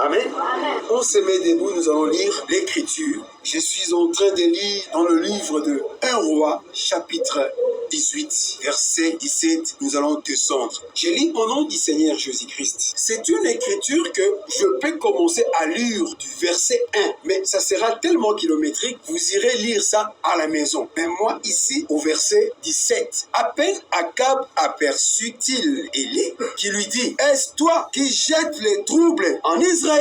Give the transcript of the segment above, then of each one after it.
Amen. On se met debout, nous allons lire l'Écriture. Je suis en train de lire dans le livre de 1 Roi, chapitre 18, verset 17, nous allons descendre. Je lis au nom du Seigneur Jésus-Christ. C'est une écriture que je peux commencer à lire du verset 1, mais ça sera tellement kilométrique, vous irez lire ça à la maison. Mais moi, ici, au verset 17, à peine Akab aperçut-il Élie qui lui dit, est-ce toi qui jettes les troubles en Israël?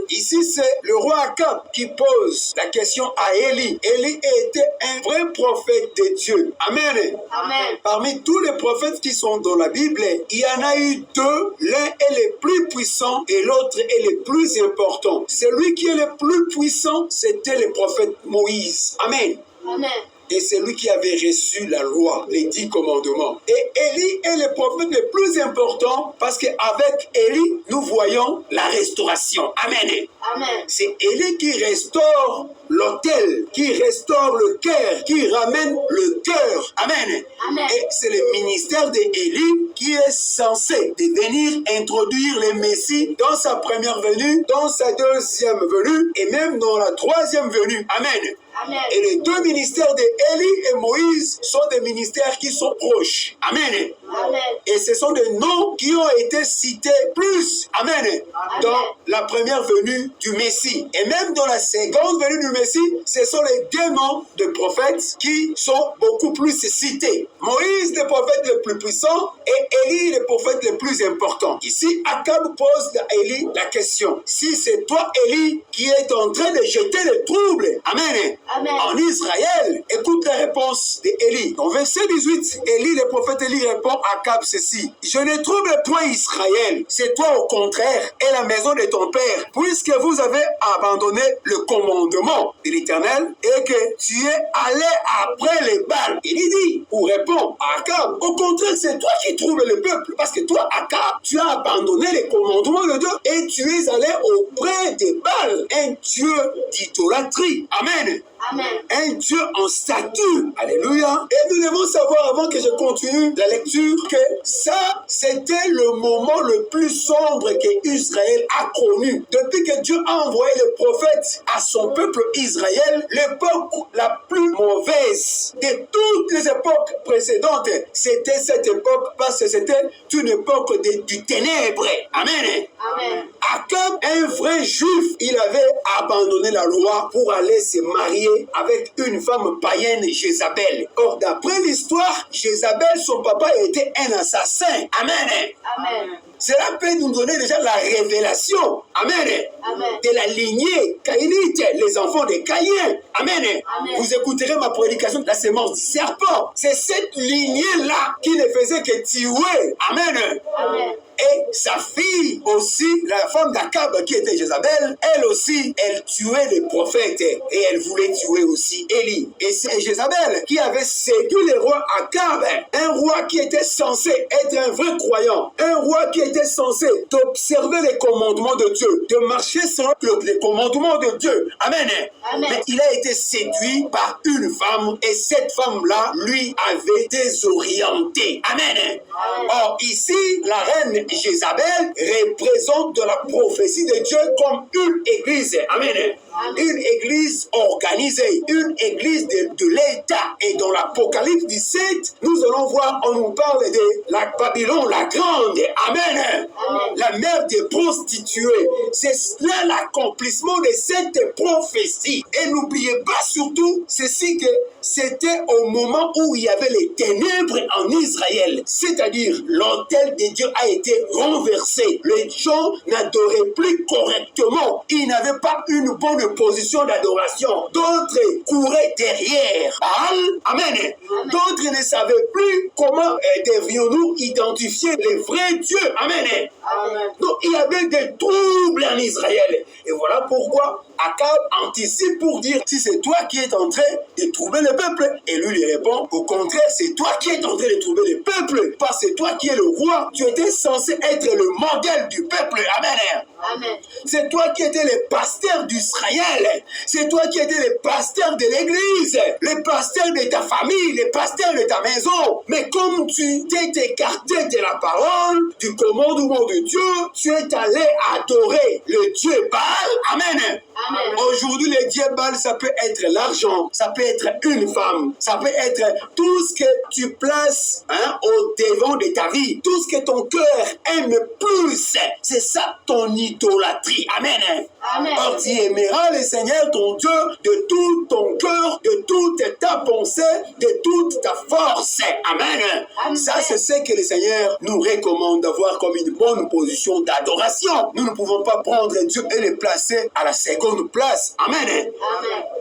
Ici, c'est le roi Akab qui pose la question à Élie. Élie était un vrai prophète de Dieu. Amen. Amen. Parmi tous les prophètes qui sont dans la Bible, il y en a eu deux. L'un est le plus puissant et l'autre est le plus important. Celui qui est le plus puissant, c'était le prophète Moïse. Amen. Amen. Et c'est lui qui avait reçu la loi, les 10 commandements. Et Élie est le prophète le plus important parce qu'avec Élie, nous voyons la restauration. Amen. Amen. C'est Élie qui restaure l'autel, qui restaure le cœur, qui ramène le cœur. Amen. Amen. Et c'est le ministère d'Élie qui est censé de venir introduire le Messie dans sa première venue, dans sa deuxième venue et même dans la troisième venue. Amen. Amen. Et les deux ministères d'Élie et Moïse sont des ministères qui sont proches. Amen. Amen. Et ce sont des noms qui ont été cités plus. Amen. Amen. Dans la première venue du Messie. Et même dans la seconde venue du Messie, ce sont les deux noms de prophètes qui sont beaucoup plus cités. Moïse, le prophète le plus puissant, et Élie, le prophète le plus important. Ici, Akab pose à Élie la question. Si c'est toi, Élie, qui est en train de jeter le trouble. Amen. Amen. En Israël, écoute la réponse d'Élie. Dans verset 18, Élie, le prophète Élie répond à Akab ceci. Je ne trouble point Israël, c'est toi au contraire et la maison de ton père, puisque vous avez abandonné le commandement de l'Éternel et que tu es allé après les Baals. Élie dit, ou répond à Akab, au contraire, c'est toi qui troubles le peuple, parce que toi, Akab, tu as abandonné les commandements de Dieu et tu es allé auprès des Baals, un Dieu d'idolâtrie. Amen. Amen. Un Dieu en statue. Alléluia. Et nous devons savoir, avant que je continue la lecture, que ça, c'était le moment le plus sombre que Israël a connu. Depuis que Dieu a envoyé le prophète à son peuple Israël, l'époque la plus mauvaise de toutes les époques précédentes, c'était cette époque parce que c'était une époque du ténèbre. Amen. Amen. Akab, un vrai juif, il avait abandonné la loi pour aller se marier avec une femme païenne, Jézabel. Or, d'après l'histoire, Jézabel, son papa était un assassin. Amen. Amen. Cela peut nous donner déjà la révélation. Amen. Amen. De la lignée caïnite, les enfants de Caïn. Amen. Amen. Vous écouterez ma prédication de la sémence du serpent. C'est cette lignée-là qui ne faisait que tuer. Amen. Amen. Et sa fille aussi, la femme d'Akab qui était Jézabel, elle aussi, elle tuait les prophètes et elle voulait tuer aussi Élie. Et c'est Jézabel qui avait séduit le roi Akab, un roi qui était censé être un vrai croyant, un roi qui était censé d'observer les commandements de Dieu, de marcher selon les commandements de Dieu. Amen. Amen. Mais il a été séduit par une femme et cette femme-là, lui, avait désorienté. Amen. Amen. Or, ici, la reine Jézabel représente la prophétie de Dieu comme une église. Amen. Amen. Une église organisée, une église de l'État. Et dans l'Apocalypse 17, nous allons voir, on nous parle de la Babylone, la grande. Amen. Amen. La mère des prostituées. C'est cela l'accomplissement de cette prophétie. Et n'oubliez pas surtout ceci que c'était au moment où il y avait les ténèbres en Israël. C'est-à-dire, l'autel de Dieu a été renversé. Les gens n'adoraient plus correctement. Ils n'avaient pas une bonne position d'adoration. D'autres couraient derrière Baal. Amen. D'autres ne savaient plus comment devions-nous identifier les vrais dieux. Amen. Amen. Donc, il y avait des troubles en Israël. Et voilà pourquoi Akab anticipe pour dire, si c'est toi qui es en train de troubler le peuple. Et lui répond, au contraire, c'est toi qui es en train de troubler le peuple. Parce que c'est toi qui es le roi. Tu étais censé être le modèle du peuple. Amen. Amen. C'est toi qui étais le pasteur d'Israël. C'est toi qui étais le pasteur de l'église. Le pasteur de ta famille. Le pasteur de ta maison. Mais comme tu t'es écarté de la parole, du commandement de Dieu, tu es allé adorer adorer le Dieu Baal. Amen. Amen. Aujourd'hui, le Dieu Baal, ça peut être l'argent, ça peut être une femme, ça peut être tout ce que tu places au devant de ta vie, tout ce que ton cœur aime plus. C'est ça ton idolâtrie. Amen. Amen. Or, tu aimeras le Seigneur ton Dieu de tout ton cœur, de toute ta pensée, de toute ta force. Amen. Amen. Ça, c'est ce que le Seigneur nous recommande d'avoir comme une bonne position d'adoration. Nous ne pouvons pas prendre Dieu et le placer à la seconde place. Amen. Amen.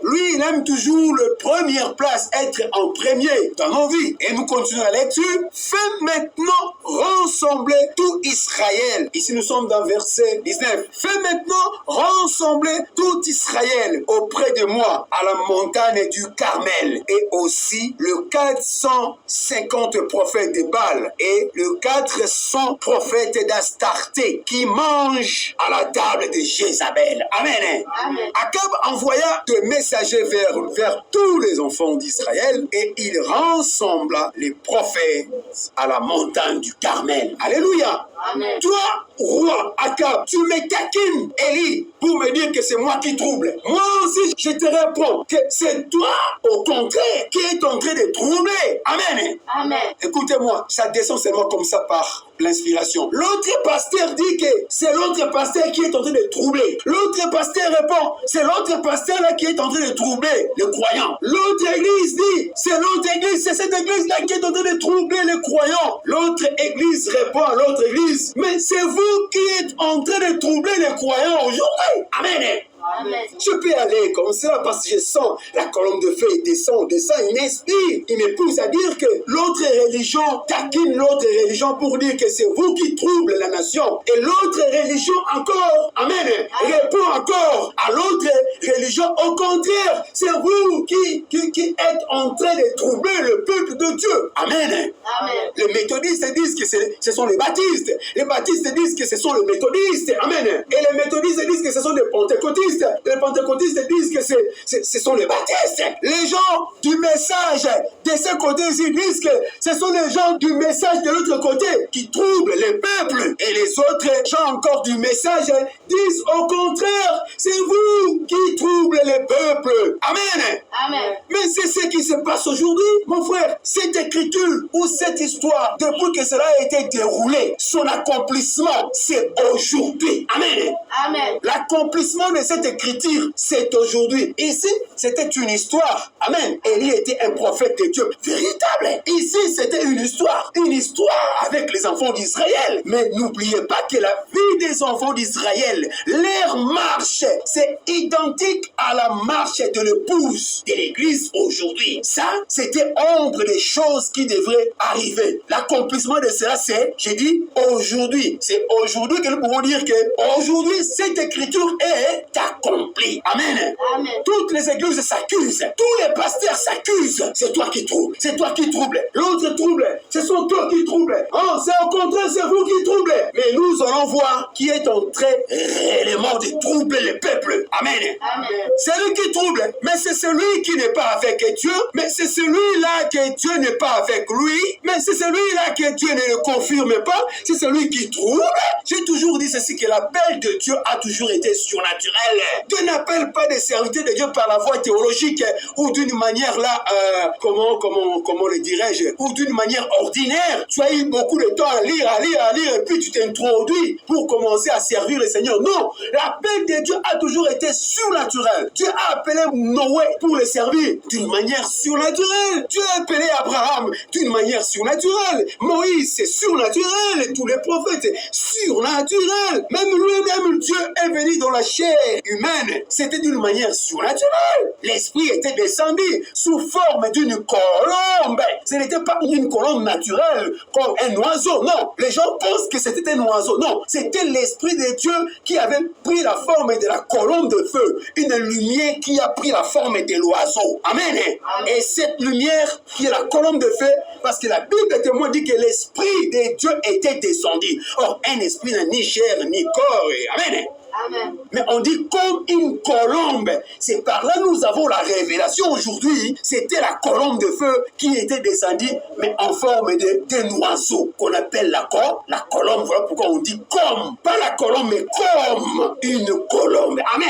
Lui, il aime toujours la première place, être en premier dans nos vies. Et nous continuons la lecture. Fais maintenant rassembler tout Israël. Ici, nous sommes dans verset 19. Fais maintenant rassembler tout Israël auprès de moi à la montagne du Carmel. Et aussi le 450 prophètes de Baal et le 400 prophètes d'Astarté qui mangent à la table de Jézabel. Amen. Amen. Akab envoya des messagers vers tous les enfants d'Israël et il rassembla les prophètes à la montagne du Carmel. Alléluia. Amen. Toi, roi Akab, tu me taquines, Élie, pour me dire que c'est moi qui trouble. Moi aussi, je te réponds que c'est toi, au contraire, qui est en train de troubler. Amen. Amen. Écoutez-moi, ça descend seulement comme ça par l'inspiration. L'autre pasteur dit que c'est l'autre pasteur qui est en train de troubler. L'autre pasteur répond, c'est l'autre pasteur là qui est en train de troubler les croyants. L'autre église dit, c'est l'autre église, c'est cette église là qui est en train de troubler les croyants. L'autre église répond à l'autre église, mais c'est vous qui êtes en train de troubler les croyants aujourd'hui. Amen. Amen. Je peux aller comme ça parce que je sens la colonne de feu descend, il m'inspire. Il me pousse à dire que l'autre religion taquine l'autre religion pour dire que c'est vous qui troublez la nation. Et l'autre religion encore, amen, répond encore à l'autre religion. Au contraire, c'est vous qui êtes en train de troubler le peuple de Dieu. Amen. Amen. Les méthodistes disent que ce sont les baptistes. Les baptistes disent que ce sont les méthodistes. Amen. Et les méthodistes disent que ce sont les pentecôtistes. Les pentecôtistes disent que ce sont les baptistes. Les gens du message de ce côté-ci disent que ce sont les gens du message de l'autre côté qui troublent les peuples. Et les autres gens encore du message disent au contraire, c'est vous qui troublez les peuples. Amen. Amen. Mais c'est ce qui se passe aujourd'hui, mon frère. Cette écriture ou cette histoire, depuis que cela a été déroulé, son accomplissement, c'est aujourd'hui. Amen. Amen. L'accomplissement de cette écriture, c'est aujourd'hui. Ici, c'était une histoire. Amen. Élie était un prophète de Dieu véritable. Ici, c'était une histoire avec les enfants d'Israël. Mais n'oubliez pas que la vie des enfants d'Israël, leur marche, c'est identique à la marche de l'épouse de l'Église aujourd'hui. Ça, c'était ombre des choses qui devraient arriver. L'accomplissement de cela, c'est, j'ai dit, aujourd'hui. C'est aujourd'hui que nous pouvons dire que aujourd'hui, cette écriture est accomplie. Amen. Amen. Toutes les églises s'accusent. Tous les pasteurs s'accusent. C'est toi qui troubles. C'est toi qui troubles. L'autre trouble. Ce sont toi qui troubles. Oh, c'est au contraire, c'est vous qui troublez. Mais nous allons voir qui est en train réellement de troubler le peuple. Amen. Amen. C'est lui qui trouble. Mais c'est celui qui n'est pas avec Dieu. Mais c'est celui-là que Dieu n'est pas avec lui. Mais c'est celui-là que Dieu ne le confirme pas. C'est celui qui trouble. J'ai toujours dit ceci, que l'appel de Dieu a toujours été surnaturel. Dieu n'appelle pas des serviteurs de Dieu par la voie théologique ou d'une manière là, comment le dirais-je, ou d'une manière ordinaire. Tu as eu beaucoup de temps à lire, et puis tu t'introduis pour commencer à servir le Seigneur. Non, l'appel de Dieu a toujours été surnaturel. Dieu a appelé Noé pour le servir d'une manière surnaturelle. Dieu a appelé Abraham d'une manière surnaturelle. Moïse, c'est surnaturel. Tous les prophètes, c'est surnaturel. Même lui-même, Dieu est venu dans la chair humaine. C'était d'une manière surnaturelle. L'Esprit était descendu sous forme d'une colombe. Ce n'était pas une colombe naturelle comme un oiseau. Non, les gens pensent que c'était un oiseau. Non, c'était l'Esprit de Dieu qui avait pris la forme de la colombe de feu. Une lumière qui a pris la forme de l'oiseau. Amen. Et cette lumière qui est la colombe de feu, parce que la Bible témoigne dit que l'Esprit de Dieu était descendu. Or, un esprit n'a ni chair ni corps. Amen. Amen. mais on dit comme une colombe. C'est par là nous avons la révélation aujourd'hui. C'était la colombe de feu qui était descendue, mais en forme d'un oiseau qu'on appelle la colombe. Voilà pourquoi on dit comme, pas la colombe, mais comme une colombe. Amen.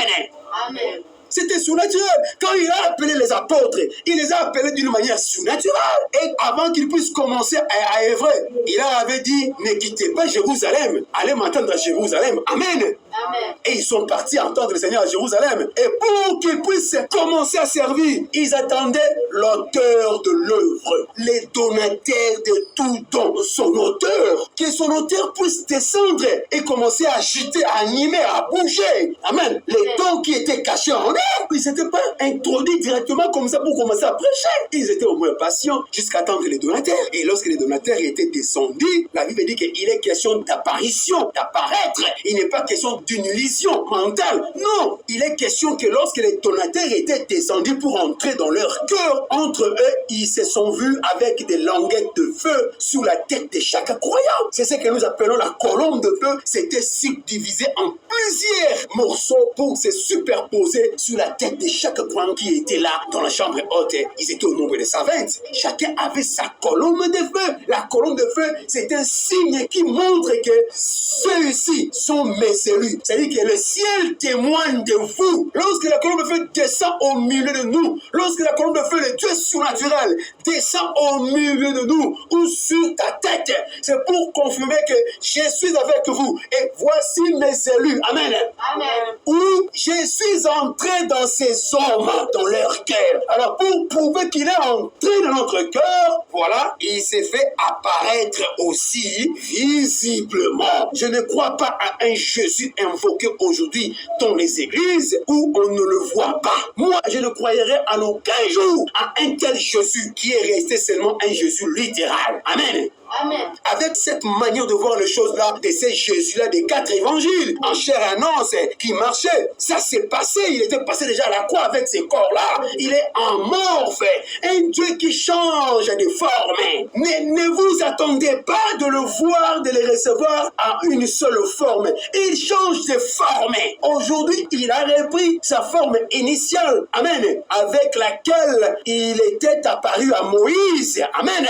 Amen. C'était surnaturel. Quand il a appelé les apôtres, il les a appelés d'une manière surnaturelle. Et avant qu'ils puissent commencer à œuvrer, il leur avait dit, ne quittez pas Jérusalem, allez m'entendre à Jérusalem. Amen. Amen. Et ils sont partis entendre le Seigneur à Jérusalem. Et pour qu'ils puissent commencer à servir, ils attendaient l'auteur de l'œuvre, les donataires de tout don, son auteur. Que son auteur puisse descendre et commencer à agiter, à animer, à bouger. Amen. Les dons qui étaient cachés en eux, ils n'étaient pas introduits directement comme ça pour commencer à prêcher. Ils étaient au moins patients jusqu'à attendre les donataires. Et lorsque les donataires étaient descendus, la Bible dit qu'il est question d'apparition, d'apparaître. Il n'est pas question d'une illusion mentale. Non, il est question que lorsque les donataires étaient descendus pour entrer dans leur cœur, entre eux, ils se sont vus avec des languettes de feu sous la tête de chaque croyant. C'est ce que nous appelons la colombe de feu. C'était subdivisé en plusieurs morceaux pour se superposer sur la tête de chaque croyant qui était là dans la chambre haute. Ils étaient au nombre de 120. Chacun avait sa colombe de feu. La colombe de feu, c'est un signe qui montre que ceux-ci sont mes élus. C'est-à-dire que le ciel témoigne de vous. Lorsque la colombe de feu descend au milieu de nous, lorsque la colombe de feu, le Dieu surnaturel, descend au milieu de nous ou sur ta tête, c'est pour confirmer que je suis avec vous. Et voici mes élus. Amen. Amen. Où je suis entré dans ces hommes, dans leur cœur. Alors pour prouver qu'il est entré dans notre cœur, voilà, il s'est fait apparaître aussi visiblement. Je ne crois pas à un Jésus invoqué aujourd'hui dans les églises où on ne le voit pas. Moi, je ne croirais en aucun jour à un tel Jésus qui est resté seulement un Jésus littéral. Amen. Amen. Avec cette manière de voir les choses-là, de ces Jésus-là, des 4 évangiles, en chair et en os, qui marchaient, ça s'est passé. Il était passé déjà à la croix avec ces corps-là. Il est amorphe, un Dieu qui change de forme. Mais ne vous attendez pas de le voir, de le recevoir à une seule forme. Il change de forme. Aujourd'hui, il a repris sa forme initiale, amen, avec laquelle il était apparu à Moïse, amen.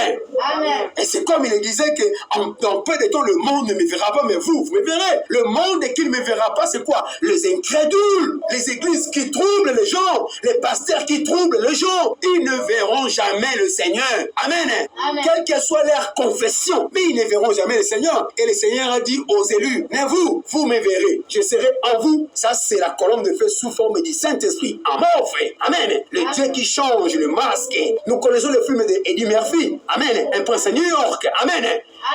Amen. Et c'est comme il disait que dans peu de temps, le monde ne me verra pas, mais vous me verrez. Le monde qui ne me verra pas, c'est quoi? Les incrédules, les églises qui troublent les gens, les pasteurs qui troublent les gens, ils ne verront jamais le Seigneur. Amen. Amen. Quelle que soit leur confession, mais ils ne verront jamais le Seigneur. Et le Seigneur a dit aux élus, mais vous me verrez. Je serai en vous. Ça, c'est la colonne de feu sous forme du Saint-Esprit. Amorphe. Amen. Le Amen. Dieu qui change le masque. Nous connaissons le film d'Eddie Murphy. Amen. Un prince à New York. Amen.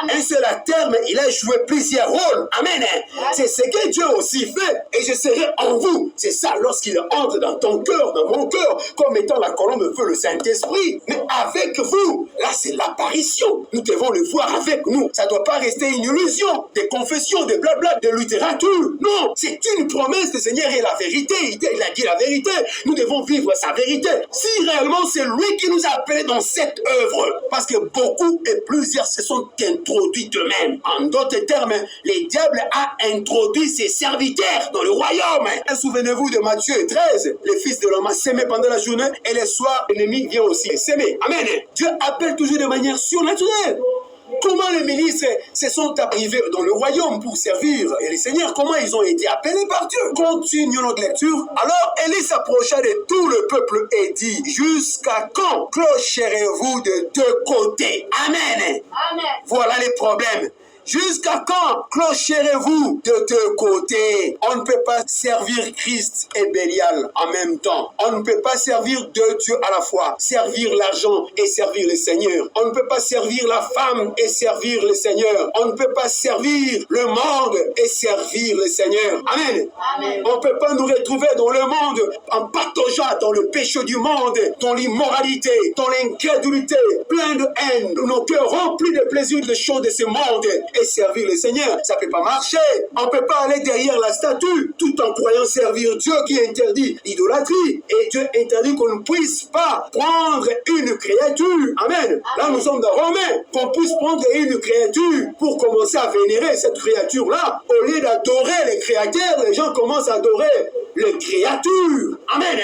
Amen. Un seul acteur, mais il a joué plusieurs rôles. Amen. Amen. C'est ce que Dieu aussi fait. Et je serai en vous. C'est ça, lorsqu'il entre dans ton cœur, dans mon cœur, comme étant la colonne de feu, le Saint-Esprit. Mais avec vous, là, c'est l'apparition. Nous devons le voir avec nous. Ça ne doit pas rester une illusion, des confessions, des blabla, de littérature. Non, c'est une promesse. Le Seigneur est la vérité. Il a dit la vérité. Nous devons vivre sa vérité. Si réellement c'est lui qui nous a appelés dans cette œuvre, parce que beaucoup et plusieurs se sont introduits d'eux-mêmes. En d'autres termes, le diable a introduit ses serviteurs dans le royaume. Et souvenez-vous de Matthieu 13, le fils de l'homme a sémé pendant la journée et le soir, l'ennemi vient aussi s'aimer. Amen. Dieu appelle toujours de manière surnaturelle. Comment les ministres se sont arrivés dans le royaume pour servir et les seigneurs, comment ils ont été appelés par Dieu? Continuons notre lecture. Alors Élie s'approcha de tout le peuple et dit, jusqu'à quand clocherez-vous de deux côtés? Amen. Amen. Voilà les problèmes. Jusqu'à quand clocherez-vous de deux côtés? On ne peut pas servir Christ et Bélial en même temps. On ne peut pas servir deux dieux à la fois. Servir l'argent et servir le Seigneur. On ne peut pas servir la femme et servir le Seigneur. On ne peut pas servir le monde et servir le Seigneur. Amen. Amen. On ne peut pas nous retrouver dans le monde en pataugeant dans le péché du monde, dans l'immoralité, dans l'incrédulité, plein de haine, nos cœurs remplis de plaisir des choses de ce monde. et servir le Seigneur. Ça ne peut pas marcher. On ne peut pas aller derrière la statue tout en croyant servir Dieu qui interdit l'idolâtrie. Et Dieu interdit qu'on ne puisse pas prendre une créature. Amen. Là, nous sommes dans Romains. Qu'on puisse prendre une créature pour commencer à vénérer cette créature-là. Au lieu d'adorer les créateurs, les gens commencent à adorer les créatures. Amen.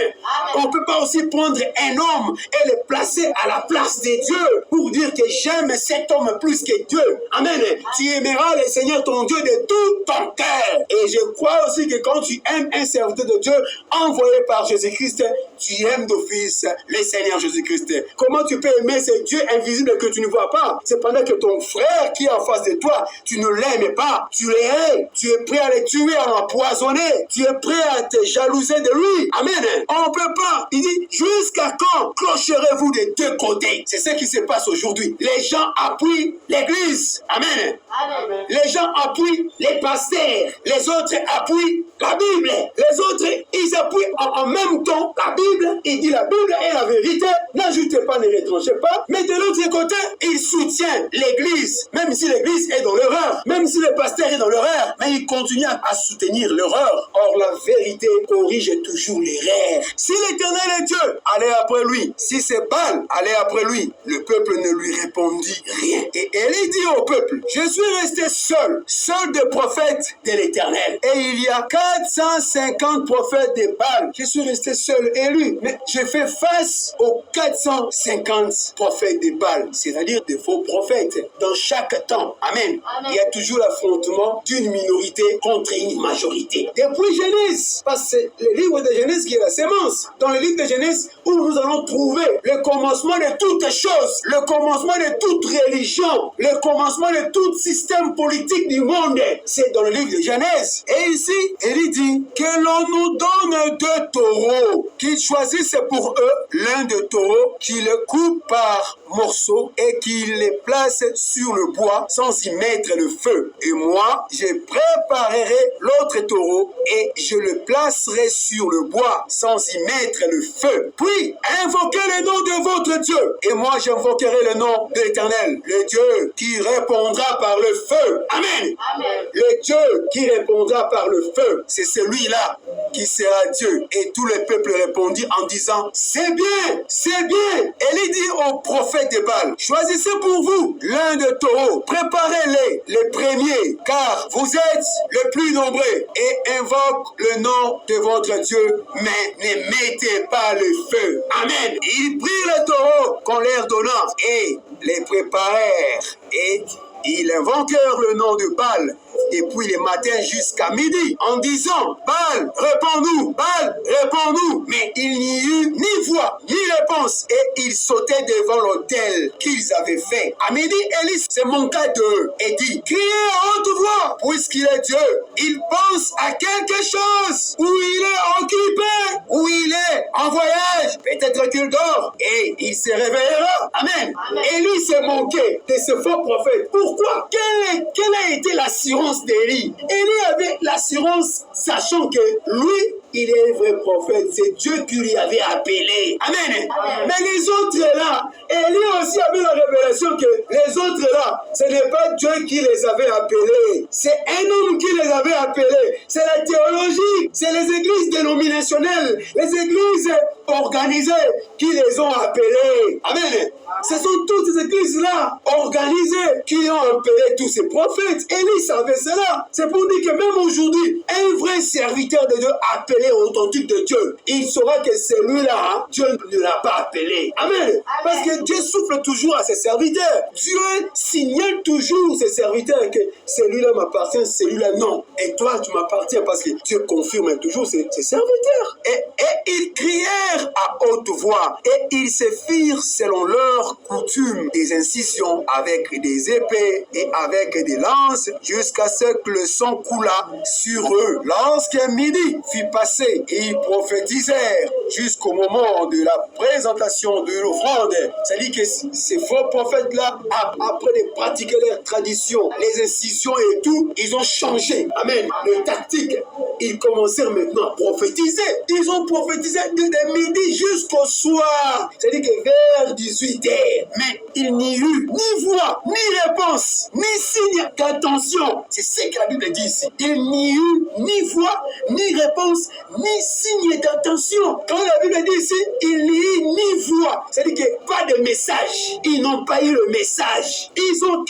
On ne peut pas aussi prendre un homme et le placer à la place de Dieu pour dire que j'aime cet homme plus que Dieu. Amen. Tu aimeras le Seigneur ton Dieu de tout ton cœur. Et je crois aussi que quand tu aimes un serviteur de Dieu envoyé par Jésus-Christ, tu aimes d'office le Seigneur Jésus-Christ. Comment tu peux aimer ce Dieu invisible que tu ne vois pas? C'est pendant que ton frère qui est en face de toi, tu ne l'aimes pas. Tu le hais. Tu es prêt à le tuer, à l'empoisonner. Tu es prêt à te jalouser de lui. Amen. On ne peut pas. Il dit, jusqu'à quand clocherez-vous des deux côtés? C'est ce qui se passe aujourd'hui. Les gens appuient l'Église. Amen. Amen. Les gens appuient les pasteurs. Les autres appuient la Bible. Les autres, ils appuient en même temps la Bible. Il dit la Bible est la vérité. N'ajoutez pas, ne retranchez pas. Mais de l'autre côté, il soutient l'Église. Même si l'Église est dans l'erreur. Même si le pasteur est dans l'erreur. Mais il continue à soutenir l'erreur. Or, la vérité corrige toujours l'erreur. Si l'Éternel est Dieu, allez après lui. Si c'est Baal, allez après lui. Le peuple ne lui répondit rien. Et Élie dit au peuple, je suis resté seul des prophètes de l'Éternel. Et il y a 450 prophètes de Baal. Je suis resté seul élu. Mais je fais face aux 450 prophètes de Baal. C'est-à-dire de faux prophètes. Dans chaque temps. Amen. Amen. Il y a toujours l'affrontement d'une minorité contre une majorité. Depuis Genèse, parce que c'est le livre de Genèse qui est la sémence. Dans le livre de Genèse, où nous allons trouver le commencement de toutes choses, le commencement de toute religion, le commencement de tout système politique du monde. C'est dans le livre de Genèse. Et ici, il dit que l'on nous donne deux taureaux, qu'ils choisissent pour eux l'un des taureaux, qu'ils le coupent par morceaux et qu'ils les placent sur le bois sans y mettre le feu. Et moi, je préparerai l'autre taureau et je le placerai sur le bois sans y mettre le feu. Puis, invoquez le nom de votre Dieu. Et moi, j'invoquerai le nom de l'Éternel, le Dieu qui répondra par le feu. Amen. Amen. Le Dieu qui répondra par le feu, c'est celui-là qui sera Dieu. Et tout le peuple répondit en disant, c'est bien, c'est bien. Et il dit aux prophètes de Baal, choisissez pour vous l'un des taureaux, préparez-les premiers, car vous êtes le plus nombreux, et invoque le nom de votre Dieu, mais ne mettez pas le feu. Amen. Ils prirent le taureau qu'on leur donna et les préparèrent, et ils invoquèrent le nom de Baal depuis le matin jusqu'à midi, en disant, Baal, réponds-nous, Baal, réponds-nous. Mais il n'y eut ni voix, ni réponse, et ils sautaient devant l'autel qu'ils avaient fait. À midi, Élie se manqua d'eux et dit, criez à haute voix, puisqu'il est Dieu. Il pense à quelque chose, où il est occupé, où il est en voyage, peut-être qu'il dort, et il se réveillera. Amen. Amen. Élie se manquait de ce faux prophète. Pourquoi? Quelle a été l'assurance d'Élie? Élie avait l'assurance, sachant que lui, il est un vrai prophète. C'est Dieu qui lui avait appelé. Amen. Amen. Mais les autres là, Élie aussi avait la révélation que les autres là, ce n'est pas Dieu qui les avait appelés. C'est un homme qui les avait appelés. C'est la théologie. C'est les églises dénominationnelles, les églises organisées qui les ont appelés. Amen. Ce sont toutes ces églises-là organisées qui ont appelé tous ces prophètes. Élie savait cela. C'est pour dire que même aujourd'hui, un vrai serviteur de Dieu appelé authentique de Dieu, il saura que celui-là, Dieu ne l'a pas appelé. Amen. Parce que Dieu souffle toujours à ses serviteurs. Dieu signale toujours ses serviteurs que celui-là m'appartient, celui-là non. Et toi, tu m'appartiens parce que Dieu confirme toujours ses serviteurs. Et ils crièrent à haute voix et ils se firent selon leur coutume des incisions avec des épées et avec des lances jusqu'à ce que le sang coula sur eux. Lorsque midi fut passé, ils prophétisèrent jusqu'au moment de la présentation de l'offrande. C'est-à-dire que ces faux prophètes-là, après de pratiquer leurs traditions, les incisions et tout, ils ont changé. Amen. Les tactiques, ils commencèrent maintenant à prophétiser. Ils ont prophétisé de midi jusqu'au soir. C'est-à-dire que vers vers 18 heures. Mais il n'y eut ni voix, ni réponse, ni signe d'attention. C'est ce que la Bible dit ici. Il n'y eut ni voix, ni réponse, ni signe d'attention. Quand la Bible dit ici, il n'y eut ni voix, c'est-à-dire qu'il n'y a pas de message. Ils n'ont pas eu le message. Ils ont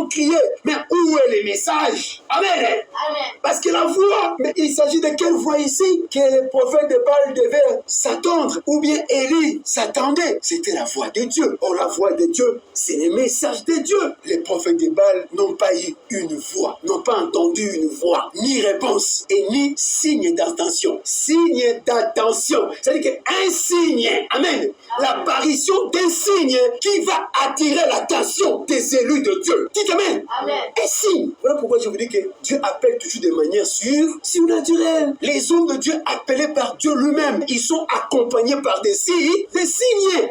crié. Mais où est le message? Amen. Amen. Parce que la voix, mais il s'agit de quelle voix ici? Que le prophète de Baal devait s'attendre, ou bien Élie s'attendait. C'était la voix de Dieu. Or, la voix de Dieu, c'est le message de Dieu. Les prophètes de Baal n'ont pas eu une voix, n'ont pas entendu une voix, ni réponse, et ni signe d'attention. Signe d'attention. C'est-à-dire qu'un signe, amen, l'apparition d'un signe qui va attirer l'attention des élus de Dieu. Dites amen. Amen. Un signe. Voilà pourquoi je vous dis que Dieu appelle toujours de manière surnaturelle. Les hommes de Dieu appelés par Dieu lui-même, ils sont accompagnés par des signes.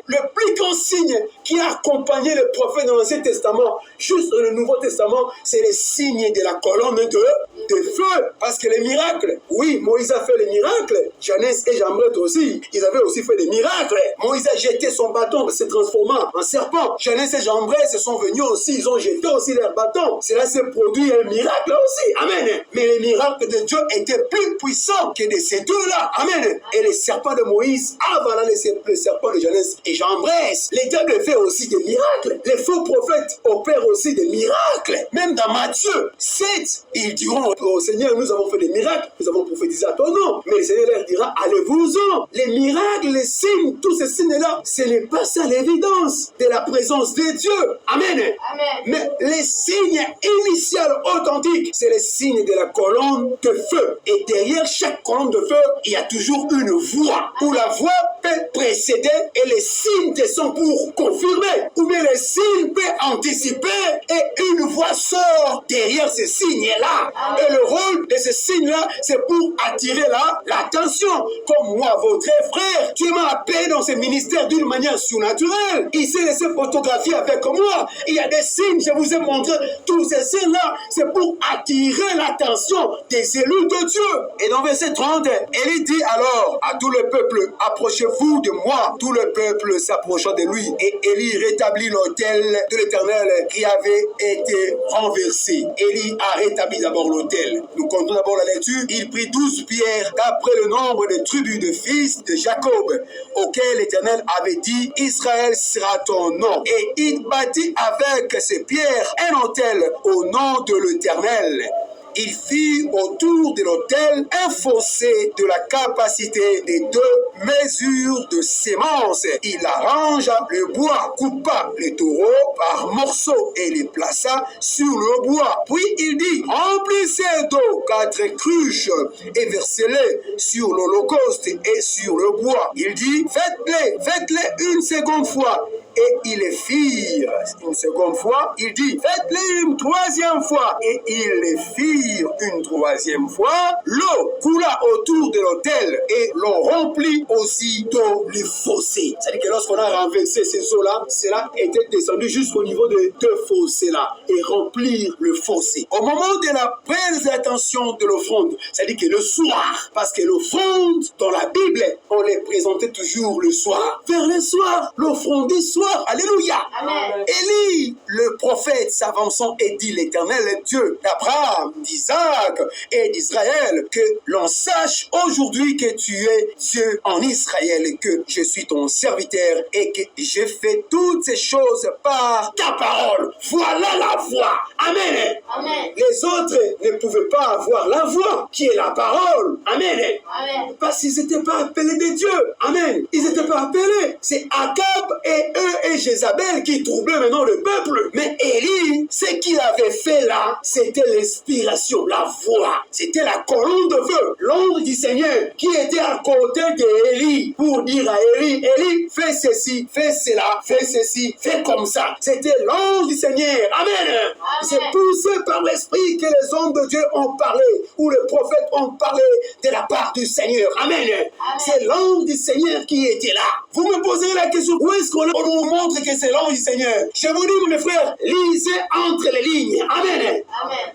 Le plus grand signe qui a accompagné le prophète dans l'Ancien Testament, juste dans le Nouveau Testament, c'est le signe de la colonne de feu. Parce que les miracles, oui, Moïse a fait les miracles, Janès et Jambret aussi, ils avaient aussi fait des miracles. Moïse a jeté son bâton, se transformant en serpent. Janès et Jambret se sont venus aussi, ils ont jeté aussi leur bâton. Cela s'est produit un miracle aussi. Amen. Mais les miracles de Dieu étaient plus puissants que de ces deux-là. Amen. Et les serpents de Moïse avalant le serpent de Janès et Jambret. Les diables fait aussi des miracles. Les faux prophètes opèrent aussi des miracles. Même dans Matthieu 7, ils diront au Seigneur, nous avons fait des miracles, nous avons prophétisé à ton nom. Mais le Seigneur leur dira, allez-vous-en. Les miracles, les signes, tous ces signes-là, ce n'est pas ça l'évidence de la présence de Dieu. Amen. Amen. Mais les signes initiaux authentiques, c'est les signes de la colonne de feu. Et derrière chaque colonne de feu, il y a toujours une voix. Où la voix peut précéder et les signes sont pour confirmer. Ou bien les signes peuvent anticiper et une voix sort derrière ces signes-là. Et le rôle de ces signes-là, c'est pour attirer l'attention. Comme moi, votre frère, Dieu m'a appelé dans ce ministère d'une manière surnaturelle. Il s'est laissé photographier avec moi. Il y a des signes, je vous ai montré tous ces signes-là. C'est pour attirer l'attention des élus de Dieu. Et dans verset 30, Élie dit alors à tout le peuple, approchez-vous de moi. Tout le peuple s'approchant de lui. Et Élie rétablit l'autel de l'Éternel qui avait été renversé. Élie a rétabli d'abord l'autel. Nous comptons d'abord la lecture. Il prit 12 pierres d'après le nombre des tribus de fils de Jacob, auxquels l'Éternel avait dit, Israël sera ton nom. Et il bâtit avec ces pierres un autel au nom de l'Éternel. Il fit autour de l'autel un fossé de la capacité des 2 mesures de sémence. Il arrangea le bois, coupa les taureaux par morceaux et les plaça sur le bois. Puis il dit, remplissez d'eau 4 cruches et versez-les sur l'holocauste et sur le bois. Il dit, faites-les une seconde fois. Et ils les firent une seconde fois. Il dit, faites-les une troisième fois. Et ils les firent une troisième fois. L'eau coula autour de l'autel et l'on remplit aussitôt le fossé. C'est-à-dire que lorsqu'on a renversé ces eaux-là, cela était descendu jusqu'au niveau de 2 fossés-là et remplir le fossé. Au moment de la présentation de l'offrande, c'est-à-dire que le soir, parce que l'offrande dans la Bible, on les présentait toujours le soir. Vers le soir, l'offrande du soir. Alléluia. Amen. Élie, le prophète s'avançant et dit, l'Éternel est Dieu d'Abraham, d'Isaac et d'Israël, que l'on sache aujourd'hui que tu es Dieu en Israël et que je suis ton serviteur et que j'ai fait toutes ces choses par ta parole. Voilà la voix. Amen. Amen. Les autres ne pouvaient pas avoir la voix qui est la parole. Amen. Amen. Parce qu'ils n'étaient pas appelés de Dieu. Amen. Ils n'étaient pas appelés. C'est Akab et eux et Jézabel qui troublaient maintenant le peuple. Mais Élie, ce qu'il avait fait là, c'était l'inspiration, la voix. C'était la colonne de feu. L'ombre du Seigneur qui était à côté d'Élie pour dire à Élie, Élie, fais ceci, fais cela, fais ceci, fais comme ça. C'était l'ange du Seigneur. Amen. C'est poussé par l'esprit que les hommes de Dieu ont parlé, ou les prophètes ont parlé de la part du Seigneur. Seigneur. Amen. C'est l'ange du Seigneur qui était là. Vous me poserez la question, où est-ce qu'on nous montre que c'est l'ange du Seigneur? Je vous dis, mes frères, lisez entre les lignes. Amen.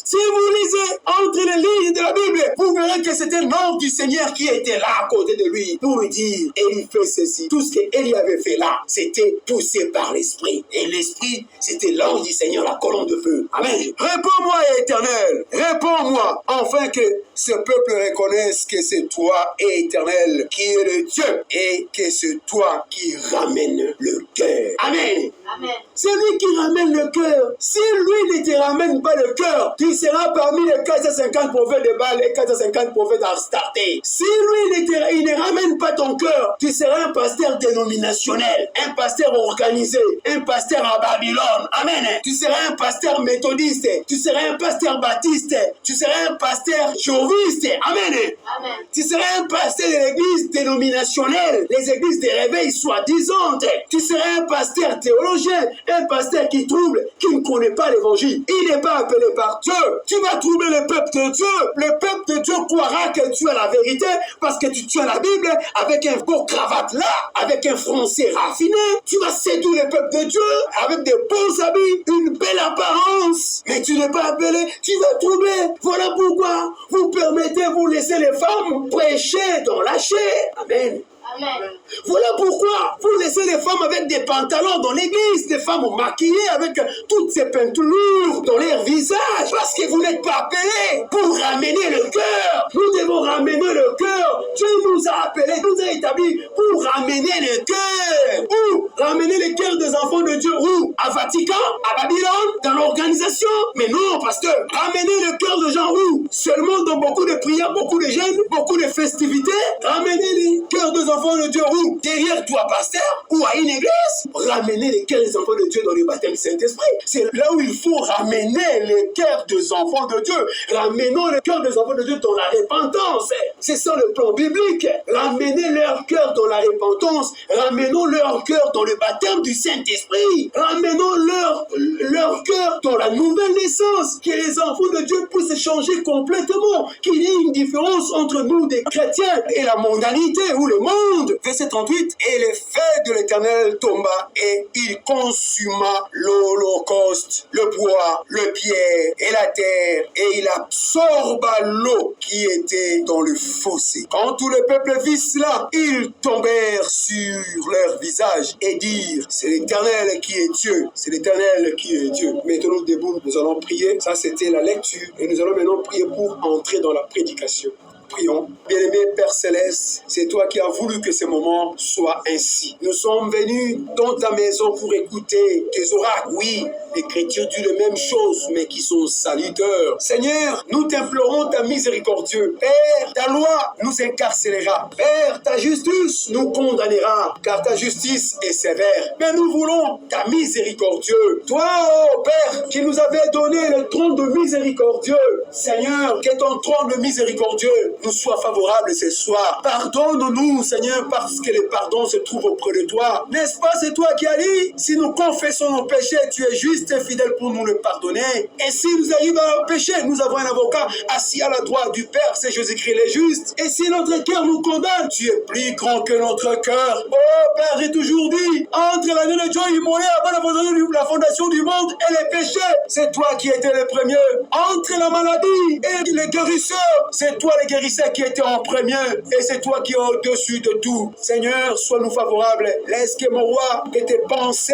Si vous lisez entre les lignes de la Bible, vous verrez que c'était l'ange du Seigneur qui était là à côté de lui pour lui dire, Élie fait ceci. Tout ce qu'Élie avait fait là, c'était poussé par l'Esprit. Et l'Esprit, c'était l'ange du Seigneur, la colonne de feu. Amen. Réponds-moi, Éternel. Réponds-moi, afin que ce peuple reconnaisse que c'est toi, Éternel, qui est le Dieu, et que c'est toi qui ramène le cœur. Amen. Amen. C'est lui qui ramène le cœur. Si lui ne te ramène pas le cœur, tu seras parmi les 450 prophètes de Baal et 450 prophètes d'Astarté. Si lui il ne ramène pas ton cœur, tu seras un pasteur dénominationnel, un pasteur organisé, un pasteur à Babylone. Amen. Tu seras un pasteur méthodiste, tu seras un pasteur baptiste, tu seras un pasteur jéhoviste. Amen. Amen. Tu seras un pasteur de l'église dénominationnelle, les églises de réveil soi-disant. Tu seras un pasteur théologien, un pasteur qui trouble, qui ne connaît pas l'évangile. Il n'est pas appelé par Dieu. Tu vas troubler le peuple de Dieu. Le peuple de Dieu croira que tu as la vérité parce que tu tiens la Bible avec un beau cravate là, avec un français raffiné. Tu vas séduire le peuple de Dieu avec des beaux habits, une belle apparence. Mais tu n'es pas appelé, tu vas troubler. Voilà pourquoi vous permettez, vous laissez les femmes prêcher dans la chair. Amen. Amen. Voilà pourquoi vous laissez les femmes avec des pantalons dans l'église, des femmes maquillées avec toutes ces peintures dans leur visage, parce que vous n'êtes pas appelés pour ramener le cœur. Nous devons ramener le cœur. Dieu nous a appelés, nous a établis pour ramener le cœur. Où? Ramener le cœur des enfants de Dieu. Où? À Vatican, à Babylone, dans l'organisation. Mais non, pasteur, ramener le cœur de gens où? Seulement dans beaucoup de prières, beaucoup de jeûnes, beaucoup de festivités. Ramener les cœurs des enfants de Dieu où? Derrière toi, pasteur, ou à une église. Ramener les cœurs des enfants de Dieu dans le baptême du Saint-Esprit. C'est là où il faut ramener les cœurs des enfants de Dieu. Ramenons le cœur des enfants de Dieu dans la repentance. C'est ça le plan biblique. Ramenez leur cœur dans la repentance. Ramenons leur cœur dans le baptême du Saint-Esprit. Ramenons leur cœur dans la nouvelle naissance. Que les enfants de Dieu puissent changer complètement. Qu'il y ait une différence entre nous, des chrétiens, et la mondanité ou le monde. Verset 38. Et le feu de l'Éternel tomba et il consuma l'holocauste, le bois, le pierre et la terre, et il absorba l'eau qui était dans le fossé. Quand tout le peuple vit cela, ils tombèrent sur leur visage et dirent, c'est l'Éternel qui est Dieu, c'est l'Éternel qui est Dieu. Mettons-nous debout, nous allons prier. Ça, c'était la lecture et nous allons maintenant prier pour entrer dans la prédication. Prions. Bien-aimé Père Céleste, c'est toi qui as voulu que ce moment soit ainsi. Nous sommes venus dans ta maison pour écouter tes oracles. Oui, l'Écriture dit les mêmes choses, mais qui sont saluteurs. Seigneur, nous t'implorons ta miséricordieux. Père, ta loi nous incarcérera. Père, ta justice nous condamnera, car ta justice est sévère. Mais nous voulons ta miséricordieux. Toi, oh Père, qui nous avais donné le trône de miséricordieux. Seigneur, que ton trône de miséricordieux nous soit favorable ce soir. Pardonne-nous, Seigneur, parce que le pardon se trouve auprès de toi. N'est-ce pas, c'est toi qui as dit, si nous confessons nos péchés, tu es juste et fidèle pour nous le pardonner. Et si nous arrivons à pécher, nous avons un avocat assis à la droite du Père, c'est Jésus-Christ le juste. Et si notre cœur nous condamne, tu es plus grand que notre cœur. Oh Père, j'ai toujours dit, entre la nuit de Dieu immolé avant la fondation du monde et les péchés, c'est toi qui étais le premier. Entre la maladie et les guérisseurs, c'est toi le guérisseur qui était en premier, et c'est toi qui es au-dessus de tout. Seigneur, sois-nous favorables. Laisse que mon roi, que tes pensées,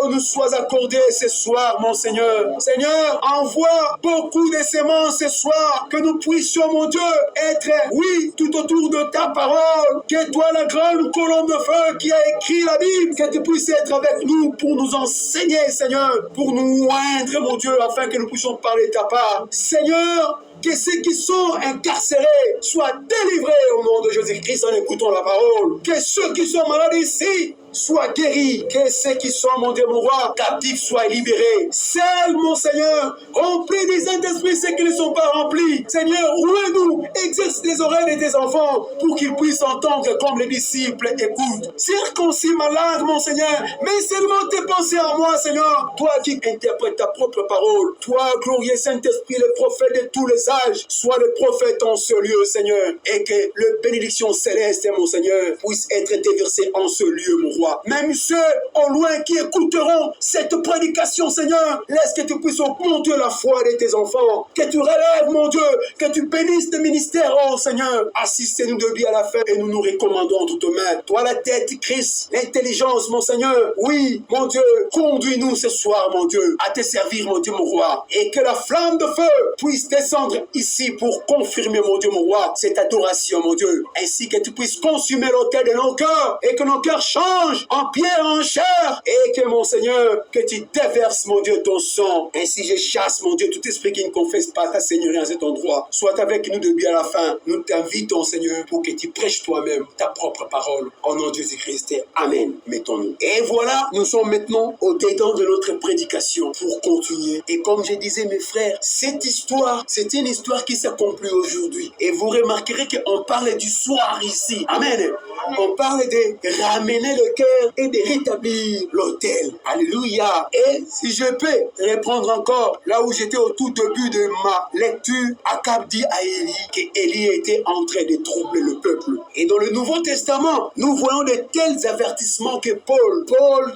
nous soient accordées ce soir, mon Seigneur. Seigneur, envoie beaucoup de semences ce soir, que nous puissions, mon Dieu, être, oui, tout autour de ta parole. Que toi, la grande colonne de feu qui a écrit la Bible, que tu puisses être avec nous pour nous enseigner, Seigneur, pour nous oindre, mon Dieu, afin que nous puissions parler de ta part. Seigneur, que ceux qui sont incarcérés soient délivrés au nom de Jésus-Christ en écoutant la parole. Que ceux qui sont malades ici soient guéris, que ceux qui sont, mon Dieu, mon roi, captifs soient libérés. Seul, mon Seigneur, remplis des Saint-Esprit ceux qui ne sont pas remplis. Seigneur, ouvre-nous, exerce les oreilles de tes enfants pour qu'ils puissent entendre comme les disciples écoutent. Circoncis ma langue, mon Seigneur, mais seulement tes pensées en moi, Seigneur. Toi qui interprètes ta propre parole, toi, glorieux Saint-Esprit, le prophète de tous les âges, sois le prophète en ce lieu, Seigneur, et que le bénédiction céleste, mon Seigneur, puisse être déversée en ce lieu, mon roi. Même ceux au loin qui écouteront cette prédication, Seigneur, laisse que tu puisses augmenter la foi de tes enfants, que tu relèves, mon Dieu, que tu bénisses tes ministères, oh Seigneur. Assistez-nous de lui à la fin et nous nous recommandons en toutes mains. Toi, la tête, Christ, l'intelligence, mon Seigneur. Oui, mon Dieu, conduis-nous ce soir, mon Dieu, à te servir, mon Dieu, mon roi, et que la flamme de feu puisse descendre ici pour confirmer, mon Dieu, mon roi, cette adoration, mon Dieu, ainsi que tu puisses consumer l'autel de nos cœurs et que nos cœurs changent en pierre, en chair, et que, mon Seigneur, que tu déverses, mon Dieu, ton sang. Ainsi, je chasse, mon Dieu, tout esprit qui ne confesse pas ta Seigneurie en cet endroit. Sois avec nous depuis à la fin. Nous t'invitons, Seigneur, pour que tu prêches toi-même ta propre parole. Au nom de Jésus-Christ. Amen. Mettons-nous. Et voilà, nous sommes maintenant au dedans de notre prédication pour continuer. Et comme je disais, mes frères, cette histoire, c'est une histoire qui s'accomplit aujourd'hui. Et vous remarquerez qu'on parle du soir ici. Amen. On parle de ramener le cœur et de rétablir l'autel. Alléluia. Et si je peux reprendre encore là où j'étais au tout début de ma lecture, Akab dit à Élie qu'Élie était en train de troubler le peuple. Et dans le Nouveau Testament, nous voyons de tels avertissements que Paul